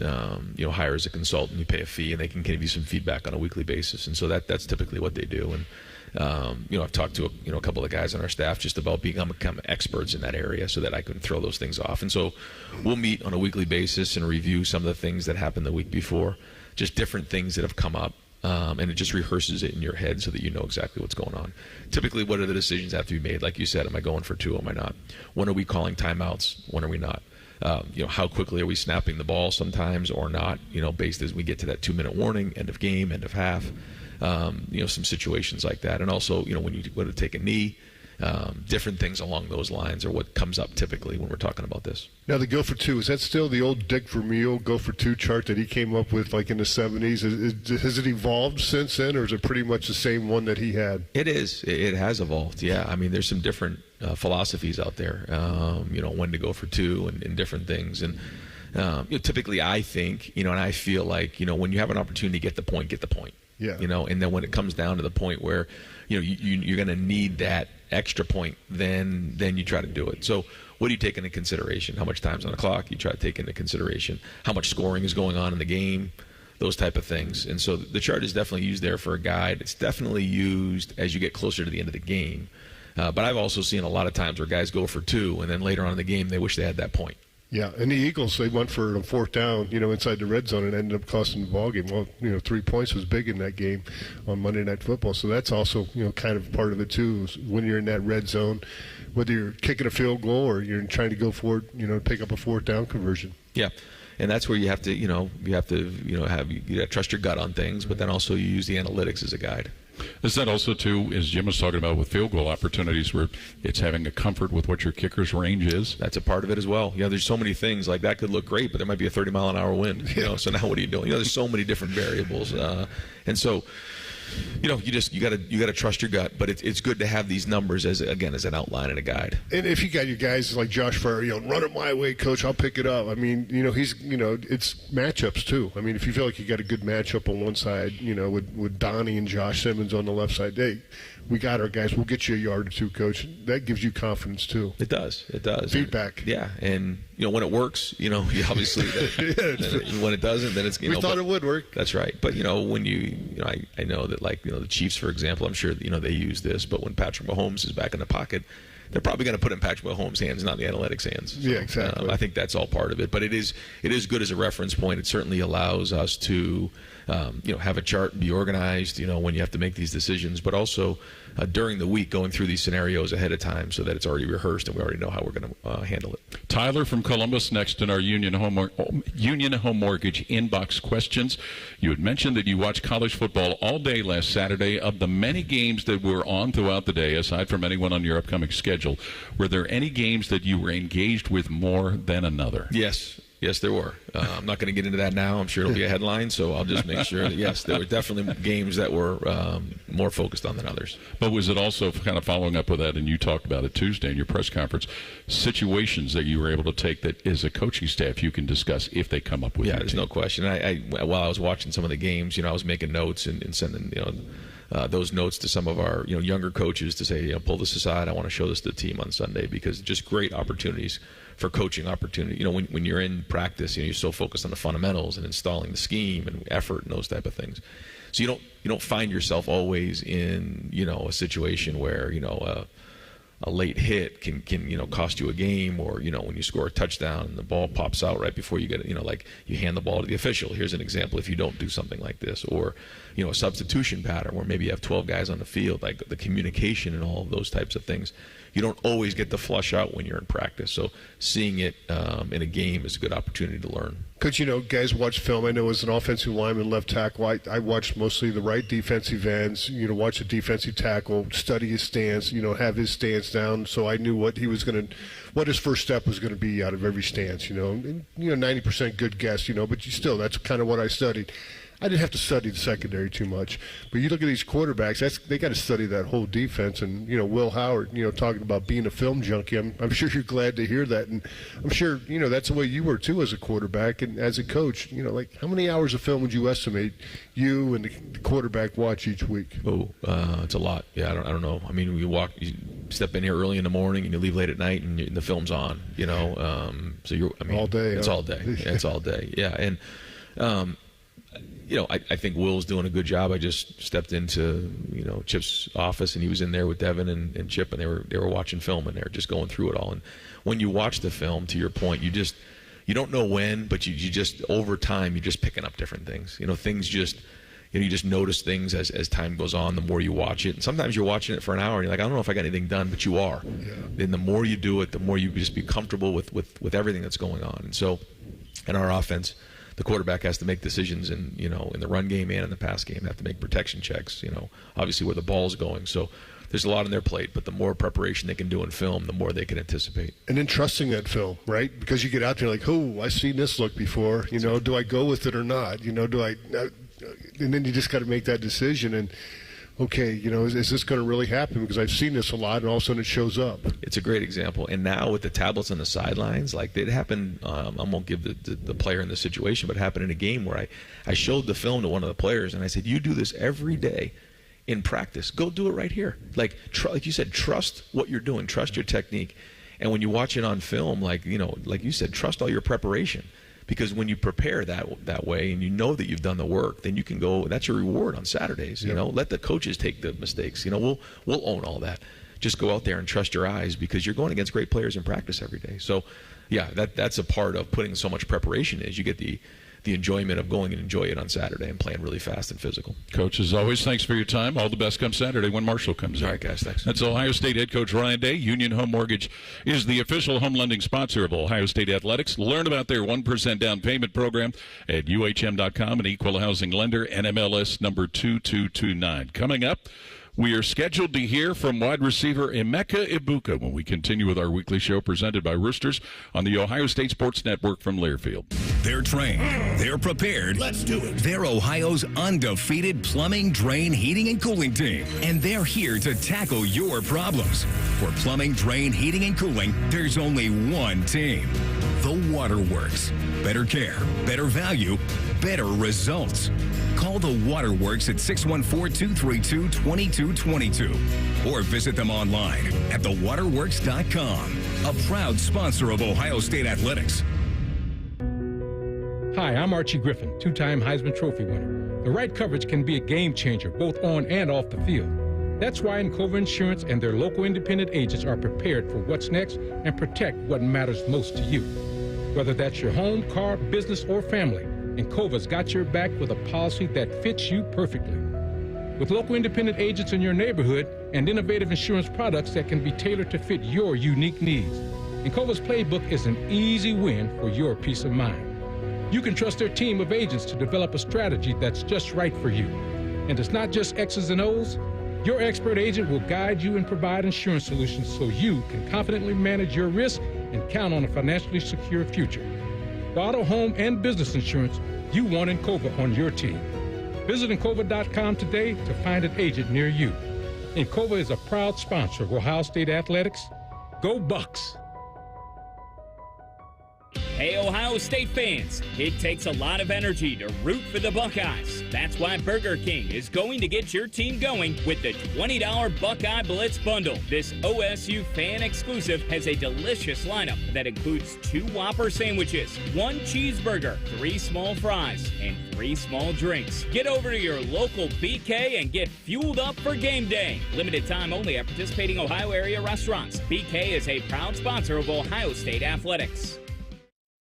hire as a consultant. You pay a fee, and they can give you some feedback on a weekly basis. And so that's typically what they do. And I've talked to a couple of guys on our staff just about becoming experts in that area, so that I can throw those things off. And so we'll meet on a weekly basis and review some of the things that happened the week before, just different things that have come up. And it just rehearses it in your head so that you know exactly what's going on. Typically, what are the decisions that have to be made? Like you said, am I going for two? Am I not? When are we calling timeouts? When are we not? How quickly are we snapping the ball sometimes or not, based as we get to that 2-minute warning, end of game, end of half, some situations like that. And also, when you go to take a knee, different things along those lines are what comes up typically when we're talking about this. Now, the go for two, is that still the old Dick Vermeil go for two chart that he came up with like in the 70s? Has it evolved since then, or is it pretty much the same one that he had? It is. It has evolved, yeah. I mean, there's some different philosophies out there, when to go for two and different things. And typically I think, and I feel like, when you have an opportunity to get the point, get the point. Yeah. And then when it comes down to the point where, you're going to need that extra point, then you try to do it. So what do you take into consideration? How much time's on the clock? You try to take into consideration how much scoring is going on in the game, those type of things. And so the chart is definitely used there for a guide. It's definitely used as you get closer to the end of the game. But I've also seen a lot of times where guys go for two, and then later on in the game, they wish they had that point. Yeah, and the Eagles, they went for a fourth down, inside the red zone and ended up costing the ball game. Well, 3 points was big in that game on Monday Night Football. So that's also, kind of part of it too, is when you're in that red zone, whether you're kicking a field goal or you're trying to go for it, pick up a fourth down conversion. Yeah. And that's where you have to, you got to trust your gut on things, but then also you use the analytics as a guide. Is that also, too, as Jim was talking about with field goal opportunities, where it's having a comfort with what your kicker's range is? That's a part of it as well. There's so many things. Like, that could look great, but there might be a 30-mile-an-hour wind. So now what are you doing? There's so many different variables. And so, you got to trust your gut, but it's good to have these numbers as an outline and a guide. And if you got your guys like Josh Farr, run it my way, coach, I'll pick it up. I mean, he's, it's matchups too. I mean, if you feel like you got a good matchup on one side, with Donnie and Josh Simmons on the left side, we got our guys. We'll get you a yard or two, coach. That gives you confidence too. It does. Feedback. Yeah, and when it works, you obviously when it doesn't, then it's we thought it would work. That's right. But when I know that the Chiefs, for example, I'm sure they use this. But when Patrick Mahomes is back in the pocket, they're probably going to put it in Patrick Mahomes' hands, not the analytics hands. So, yeah, exactly. I think that's all part of it. But it is good as a reference point. It certainly allows us to have a chart and be organized. When you have to make these decisions, but also during the week going through these scenarios ahead of time so that it's already rehearsed and we already know how we're going to handle it. Tyler from Columbus next in our Union Home Mortgage inbox questions. You had mentioned that you watched college football all day last Saturday. Of the many games that were on throughout the day, aside from anyone on your upcoming schedule, were there any games that you were engaged with more than another? Yes, there were. I'm not going to get into that now. I'm sure it'll be a headline, so I'll just make sure that, yes, there were definitely games that were more focused on than others. But was it also kind of following up with that, and you talked about it Tuesday in your press conference, situations that you were able to take that as a coaching staff you can discuss if they come up with there's no question. While I was watching some of the games, I was making notes and sending, those notes to some of our younger coaches to say, pull this aside. I want to show this to the team on Sunday, because just great opportunities for coaching opportunity. When you're in practice, you're so focused on the fundamentals and installing the scheme and effort and those type of things. So you don't find yourself always in a situation where a late hit can cost you a game, or when you score a touchdown and the ball pops out right before you get it, like you hand the ball to the official. Here's an example if you don't do something like this, or a substitution pattern where maybe you have 12 guys on the field, like the communication and all of those types of things. You don't always get the flush out when you're in practice. So seeing it in a game is a good opportunity to learn. Coach, guys watch film. I know as an offensive lineman, left tackle, I watched mostly the right defensive ends, watch the defensive tackle, study his stance, have his stance down, so I knew what his first step was going to be out of every stance, and, 90% good guess, but still, that's kind of what I studied. I didn't have to study the secondary too much, but you look at these quarterbacks, they got to study that whole defense. And Will Howard, talking about being a film junkie, I'm sure you're glad to hear that, and I'm sure that's the way you were too as a quarterback and as a coach. Like how many hours of film would you estimate you and the quarterback watch each week? It's a lot. Yeah, I don't know. I mean, you step in here early in the morning and you leave late at night, and the film's on. So all day. It's all day. It's all day. Yeah, and. I think Will's doing a good job. I just stepped into, Chip's office, and he was in there with Devin and Chip, and they were watching film, and they were just going through it all. And when you watch the film, to your point, you don't know when, but you just over time you're just picking up different things. Things just you just notice things as time goes on. The more you watch it, and sometimes you're watching it for an hour, and you're like, I don't know if I got anything done, but you are. Yeah. Then the more you do it, the more you just be comfortable with everything that's going on. And so, in our offense, the quarterback has to make decisions in the run game and in the pass game. They have to make protection checks, obviously where the ball's going. So there's a lot on their plate, but the more preparation they can do in film, the more they can anticipate. And then trusting that film, right? Because you get out there like, I've seen this look before. Do I go with it or not? Do I? And then you just got to make that decision. And okay, is this going to really happen? Because I've seen this a lot, and all of a sudden it shows up. It's a great example. And now with the tablets on the sidelines, like it happened, I won't give the player in the situation, but it happened in a game where I showed the film to one of the players, and I said, you do this every day in practice. Go do it right here. Like you said, trust what you're doing. Trust your technique. And when you watch it on film, like you said, trust all your preparation. Because when you prepare that way and that you've done the work, then you can go. That's your reward on Saturdays. Let the coaches take the mistakes. We'll own all that. Just go out there and trust your eyes, because you're going against great players in practice every day. So yeah, that's a part of putting so much preparation is you get the enjoyment of going and enjoy it on Saturday and playing really fast and physical. Coach, as always, thanks for your time. All the best come Saturday when Marshall comes in. All right, guys, thanks. That's Ohio State head coach Ryan Day. Union Home Mortgage is the official home lending sponsor of Ohio State Athletics. Learn about their 1% down payment program at UHM.com, an equal housing lender, NMLS number 2229. Coming up, we are scheduled to hear from wide receiver Emeka Egbuka when we continue with our weekly show presented by Roosters on the Ohio State Sports Network from Learfield. They're trained. They're prepared. Let's do it. They're Ohio's undefeated plumbing, drain, heating, and cooling team. And they're here to tackle your problems. For plumbing, drain, heating, and cooling, there's only one team. The Waterworks. Better care, better value, better results. Call the Waterworks at 614-232-2222 or visit them online at thewaterworks.com. A proud sponsor of Ohio State Athletics. Hi, I'm Archie Griffin, two-time Heisman Trophy winner. The right coverage can be a game changer, both on and off the field. That's why Encova Insurance and their local independent agents are prepared for what's next and protect what matters most to you. Whether that's your home, car, business, or family, Encova's got your back with a policy that fits you perfectly. With local independent agents in your neighborhood and innovative insurance products that can be tailored to fit your unique needs, Encova's playbook is an easy win for your peace of mind. You can trust their team of agents to develop a strategy that's just right for you. And it's not just X's and O's. Your expert agent will guide you and provide insurance solutions so you can confidently manage your risk and count on a financially secure future. For auto, home, and business insurance, you want Encova on your team. Visit Encova.com today to find an agent near you. Encova is a proud sponsor of Ohio State Athletics. Go Bucks! Hey, Ohio State fans, it takes a lot of energy to root for the Buckeyes. That's why Burger King is going to get your team going with the $20 Buckeye Blitz Bundle. This OSU fan exclusive has a delicious lineup that includes 2 Whopper sandwiches, 1 cheeseburger, 3 small fries, and 3 small drinks. Get over to your local BK and get fueled up for game day. Limited time only at participating Ohio area restaurants. BK is a proud sponsor of Ohio State Athletics.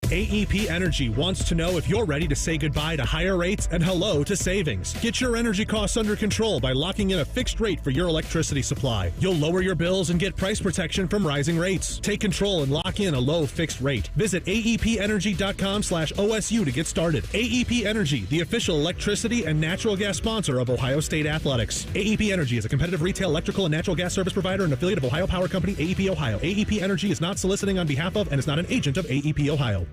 AEP Energy wants to know if you're ready to say goodbye to higher rates and hello to savings. Get your energy costs under control by locking in a fixed rate for your electricity supply. You'll lower your bills and get price protection from rising rates. Take control and lock in a low fixed rate. Visit aepenergy.com/OSU to get started. AEP Energy, the official electricity and natural gas sponsor of Ohio State Athletics. AEP Energy is a competitive retail electrical and natural gas service provider and affiliate of Ohio Power Company, AEP Ohio. AEP Energy is not soliciting on behalf of and is not an agent of AEP Ohio.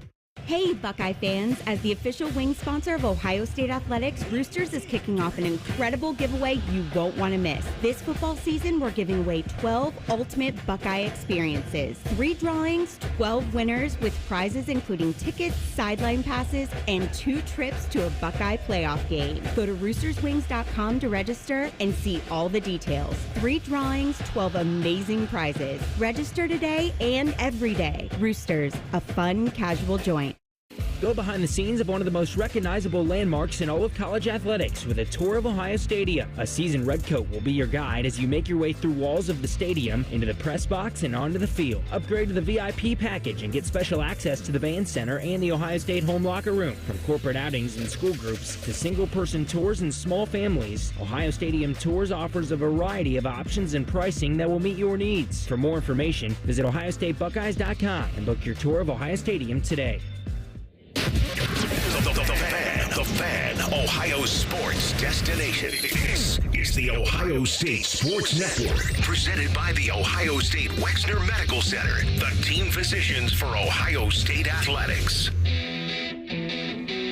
Hey, Buckeye fans! As the official wing sponsor of Ohio State Athletics, Roosters is kicking off an incredible giveaway you won't want to miss. This football season, we're giving away 12 ultimate Buckeye experiences. 3 drawings, 12 winners with prizes including tickets, sideline passes, and 2 trips to a Buckeye playoff game. Go to roosterswings.com to register and see all the details. 3 drawings, 12 amazing prizes. Register today and every day. Roosters, a fun, casual joint. Go behind the scenes of one of the most recognizable landmarks in all of college athletics with a tour of Ohio Stadium. A seasoned redcoat will be your guide as you make your way through walls of the stadium, into the press box, and onto the field. Upgrade to the VIP package and get special access to the band center and the Ohio State home locker room. From corporate outings and school groups to single-person tours and small families, Ohio Stadium Tours offers a variety of options and pricing that will meet your needs. For more information, visit ohiostatebuckeyes.com and book your tour of Ohio Stadium today. The Fan, Ohio sports destination. This is the Ohio State Sports Network, presented by the Ohio State Wexner Medical Center, the team physicians for Ohio State Athletics.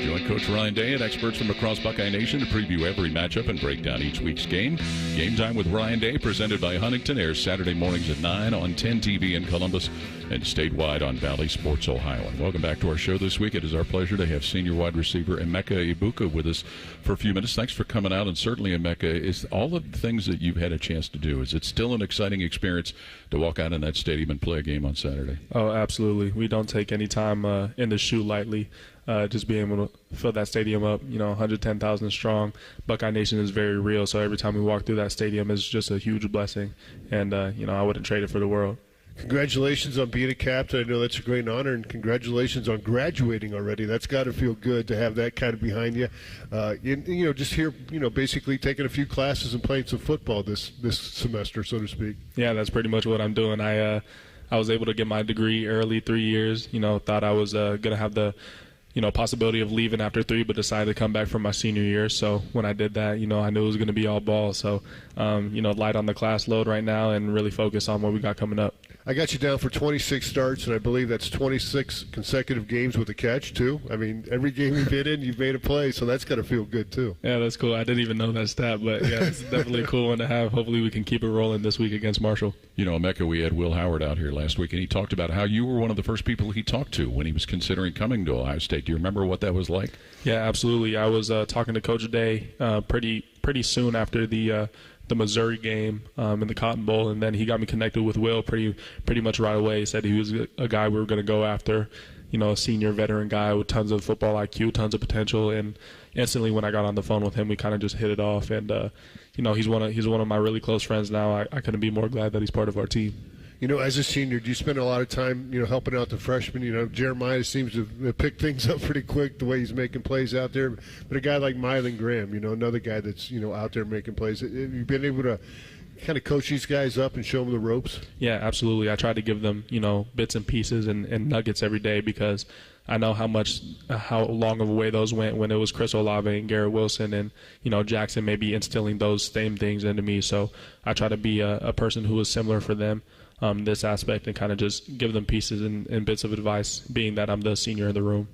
Join Coach Ryan Day and experts from across Buckeye Nation to preview every matchup and break down each week's game. Game Time with Ryan Day, presented by Huntington, airs Saturday mornings at 9 on 10 TV in Columbus and statewide on Valley Sports Ohio. And welcome back to our show this week. It is our pleasure to have senior wide receiver Emeka Egbuka with us for a few minutes. Thanks for coming out. And certainly, Emeka, is all of the things that you've had a chance to do, is it still an exciting experience to walk out in that stadium and play a game on Saturday? Oh, absolutely. We don't take any time in the shoe lightly. Just being able to fill that stadium up, 110,000 strong. Buckeye Nation is very real, so every time we walk through that stadium is just a huge blessing. And, I wouldn't trade it for the world. Congratulations on being a captain. I know that's a great honor, and congratulations on graduating already. That's got to feel good to have that kind of behind you. Just here, basically taking a few classes and playing some football this semester, so to speak. Yeah, that's pretty much what I'm doing. I was able to get my degree early, 3 years. Thought I was going to have the possibility of leaving after 3, but decided to come back for my senior year. So when I did that, I knew it was going to be all ball. So, light on the class load right now and really focus on what we got coming up. I got you down for 26 starts, and I believe that's 26 consecutive games with a catch, too. I mean, every game you've been in, you've made a play, so that's got to feel good, too. Yeah, that's cool. I didn't even know that stat, but, yeah, it's definitely a cool one to have. Hopefully we can keep it rolling this week against Marshall. Emeka, we had Will Howard out here last week, and he talked about how you were one of the first people he talked to when he was considering coming to Ohio State. Do you remember what that was like? Yeah, absolutely. I was talking to Coach Day pretty soon after the Missouri game in the Cotton Bowl, and then he got me connected with Will pretty much right away. He said he was a guy we were going to go after, a senior veteran guy with tons of football IQ, tons of potential, and instantly when I got on the phone with him, we kind of just hit it off, and he's one of my really close friends now. I couldn't be more glad that he's part of our team. As a senior, do you spend a lot of time, helping out the freshmen? Jeremiah seems to pick things up pretty quick the way he's making plays out there. But a guy like Mylan Graham, another guy that's, out there making plays. Have you been able to kind of coach these guys up and show them the ropes? Yeah, absolutely. I try to give them, bits and pieces and nuggets every day because I know how long of a way those went when it was Chris Olave and Garrett Wilson and, Jackson maybe instilling those same things into me. So I try to be a person who is similar for them. This aspect and kind of just give them pieces and bits of advice, being that I'm the senior in the room.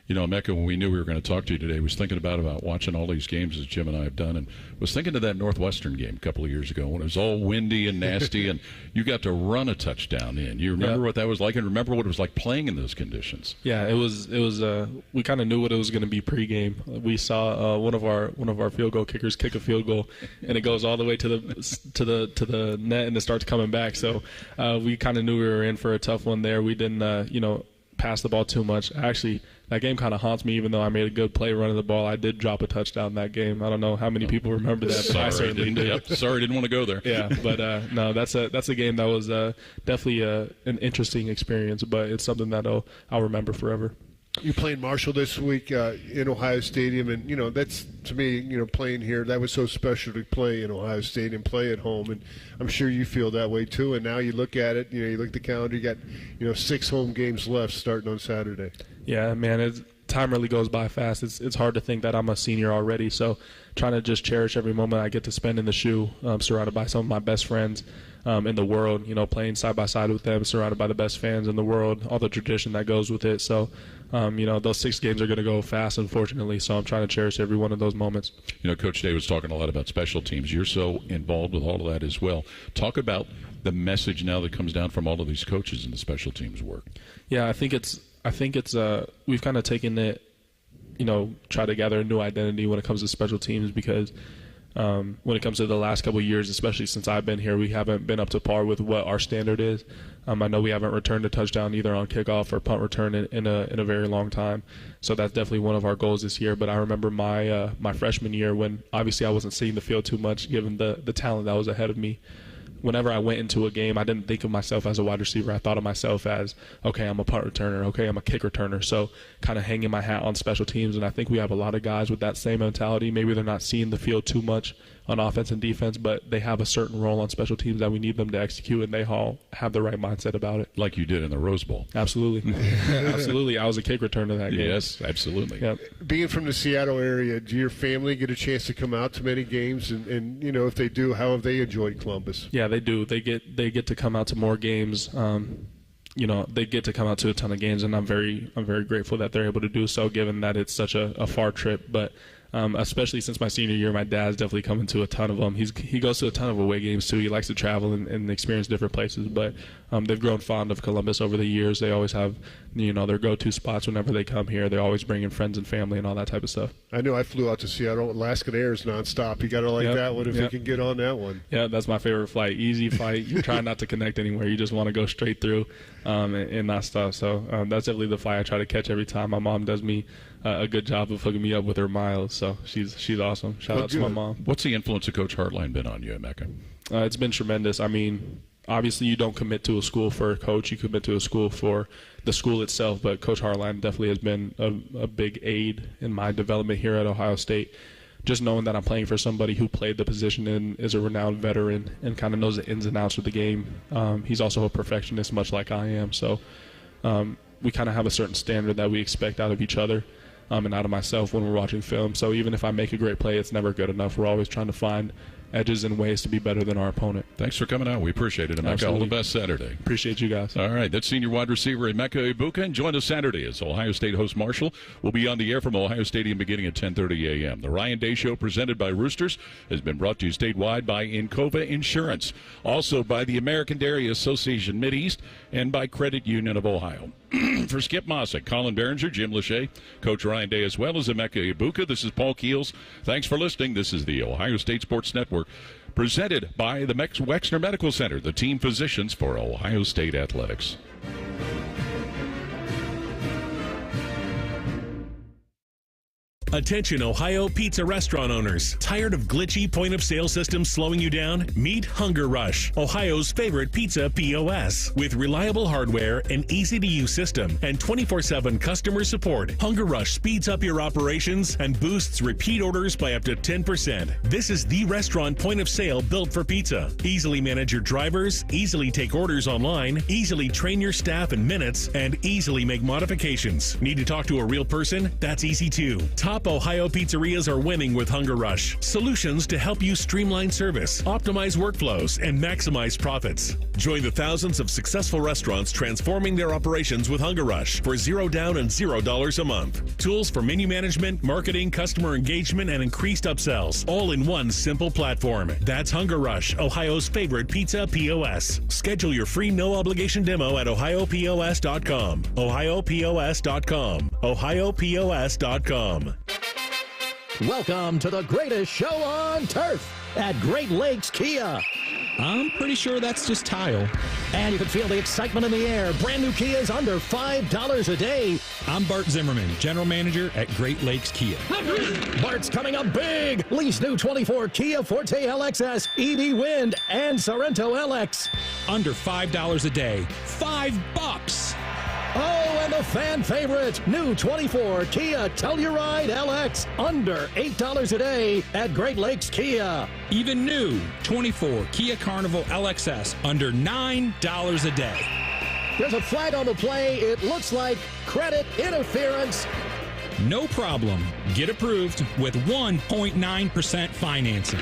Emeka, when we knew we were going to talk to you today, was thinking about watching all these games as Jim and I have done, and was thinking of that Northwestern game a couple of years ago when it was all windy and nasty, and you got to run a touchdown in. You remember what that was like, and remember what it was like playing in those conditions? Yeah, it was. We kind of knew what it was going to be pregame. We saw one of our field goal kickers kick a field goal, and it goes all the way to the net, and it starts coming back. So we kind of knew we were in for a tough one there. We didn't, pass the ball too much. Actually, that game kind of haunts me. Even though I made a good play running the ball, I did drop a touchdown that game. I don't know how many people remember that, but I certainly did. Yep. Sorry, didn't want to go there. Yeah, but no, that's a game that was definitely an interesting experience, but it's something that I'll remember forever. You're playing Marshall this week in Ohio Stadium, and that's, to me, playing here, that was so special to play in Ohio Stadium, play at home, and I'm sure you feel that way too. And now you look at it, you look at the calendar, you got 6 home games left starting on Saturday. Yeah, man, time really goes by fast. It's hard to think that I'm a senior already, so trying to just cherish every moment I get to spend in the shoe, surrounded by some of my best friends in the world, playing side by side with them, surrounded by the best fans in the world, all the tradition that goes with it. So, those 6 games are going to go fast, unfortunately. So I'm trying to cherish every one of those moments. Coach Day was talking a lot about special teams. You're so involved with all of that as well. Talk about the message now that comes down from all of these coaches in the special teams work. Yeah, I think it's we've kind of taken it, try to gather a new identity when it comes to special teams because when it comes to the last couple of years, especially since I've been here, we haven't been up to par with what our standard is. I know we haven't returned a touchdown either on kickoff or punt return in a very long time. So that's definitely one of our goals this year. But I remember my freshman year when obviously I wasn't seeing the field too much given the talent that was ahead of me. Whenever I went into a game, I didn't think of myself as a wide receiver. I thought of myself as, okay, I'm a punt returner. Okay, I'm a kick returner. So kind of hanging my hat on special teams. And I think we have a lot of guys with that same mentality. Maybe they're not seeing the field too much on offense and defense, but they have a certain role on special teams that we need them to execute, and they all have the right mindset about it. Like you did in the Rose Bowl. Absolutely. Absolutely. I was a kick returner that game. Yes, absolutely. Yep. Being from the Seattle area, do your family get a chance to come out to many games? And if they do, how have they enjoyed Columbus? Yeah, they do. They get to come out to more games. They get to come out to a ton of games, and I'm very grateful that they're able to do so, given that it's such a far trip. But especially since my senior year, my dad's definitely coming to a ton of them. He goes to a ton of away games too. He likes to travel and experience different places. But they've grown fond of Columbus over the years. They always have their go-to spots whenever they come here. They're always bringing friends and family and all that type of stuff. I know I flew out to Seattle. Alaskan Air is nonstop. You got to like that one if you can get on that one. Yeah, that's my favorite flight. Easy flight. You're trying not to connect anywhere. You just want to go straight through and not stuff. So that's definitely the flight I try to catch every time. My mom does me a good job of hooking me up with her miles. So she's awesome. Shout out to my mom. What's the influence of Coach Hartline been on you, Emeka? It's been tremendous. I mean, obviously you don't commit to a school for a coach, you commit to a school for the school itself, but Coach Hartline definitely has been a big aid in my development here at Ohio State. Just knowing that I'm playing for somebody who played the position and is a renowned veteran and kind of knows the ins and outs of the game. He's also a perfectionist, much like I am. So we kind of have a certain standard that we expect out of each other and out of myself when we're watching film. So even if I make a great play, it's never good enough. We're always trying to find edges and ways to be better than our opponent. Thanks for coming out. We appreciate it, Emeka. All the best Saturday. Appreciate you guys. All right, that's senior wide receiver Emeka Egbuka. And join us Saturday as Ohio State host Marshall. We'll be on the air from Ohio Stadium beginning at 10:30 a.m. The Ryan Day Show, presented by Roosters, has been brought to you statewide by Encova Insurance, also by the American Dairy Association Mideast, and by Credit Union of Ohio. For Skip Mossick, Colin Behringer, Jim Lachey, Coach Ryan Day, as well as Emeka Egbuka, this is Paul Keels. Thanks for listening. This is the Ohio State Sports Network, presented by the Wexner Medical Center, the team physicians for Ohio State Athletics. Attention Ohio pizza restaurant owners. Tired of glitchy point-of-sale systems slowing you down? Meet Hunger Rush, Ohio's favorite pizza POS. With reliable hardware, an easy-to-use system, and 24/7 customer support, Hunger Rush speeds up your operations and boosts repeat orders by up to 10%. This is the restaurant point-of-sale built for pizza. Easily manage your drivers, easily take orders online, easily train your staff in minutes, and easily make modifications. Need to talk to a real person? That's easy too. Top Ohio pizzerias are winning with Hunger Rush. Solutions to help you streamline service, optimize workflows, and maximize profits. Join the thousands of successful restaurants transforming their operations with Hunger Rush for $0 down and $0 a month. Tools for menu management, marketing, customer engagement, and increased upsells, all in one simple platform. That's Hunger Rush, Ohio's favorite pizza POS. Schedule your free no-obligation demo at ohiopos.com. ohiopos.com. ohiopos.com. Welcome to the greatest show on turf at Great Lakes Kia. I'm pretty sure that's just tile. And you can feel the excitement in the air. Brand new Kias under $5 a day. I'm Bart Zimmerman, General Manager at Great Lakes Kia. Bart's coming up big. Lease new 24 Kia Forte LXS, EV Wind, and Sorrento LX. Under $5 a day. $5. Oh, and the fan favorite, new 24 Kia Telluride LX, under $8 a day at Great Lakes Kia. Even new 24 Kia Carnival LXS, under $9 a day. There's a flag on the play. It looks like credit interference. No problem. Get approved with 1.9% financing.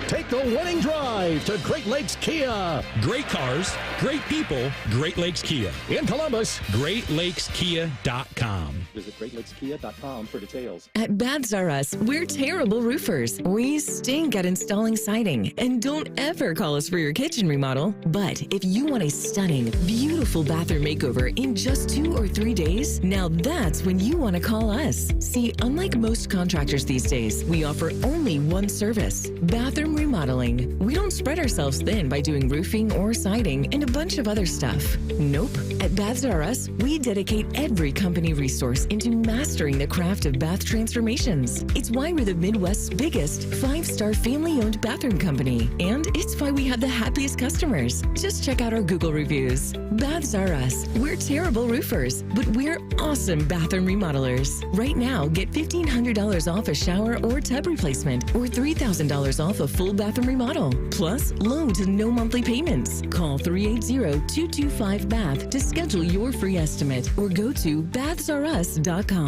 Take the winning drive to Great Lakes Kia. Great cars, great people, Great Lakes Kia. In Columbus, GreatLakesKia.com. Visit GreatLakesKia.com for details. At Baths R Us, we're terrible roofers. We stink at installing siding. And don't ever call us for your kitchen remodel. But if you want a stunning, beautiful bathroom makeover in just 2 or 3 days, now that's when you want to call us. See, unlike most contractors these days, we offer only one service, bathroom remodeling. We don't spread ourselves thin by doing roofing or siding and a bunch of other stuff. Nope. At Baths R Us, we dedicate every company resource into mastering the craft of bath transformations. It's why we're the Midwest's biggest 5-star family-owned bathroom company. And it's why we have the happiest customers. Just check out our Google reviews. Baths R Us. We're terrible roofers, but we're awesome bathroom remodelers. Right now, get $1,500 off a shower or tub replacement or $3,000 off a full bathroom remodel. Plus, low to no monthly payments. Call 380-225-BATH to schedule your free estimate or go to bathsrus.com.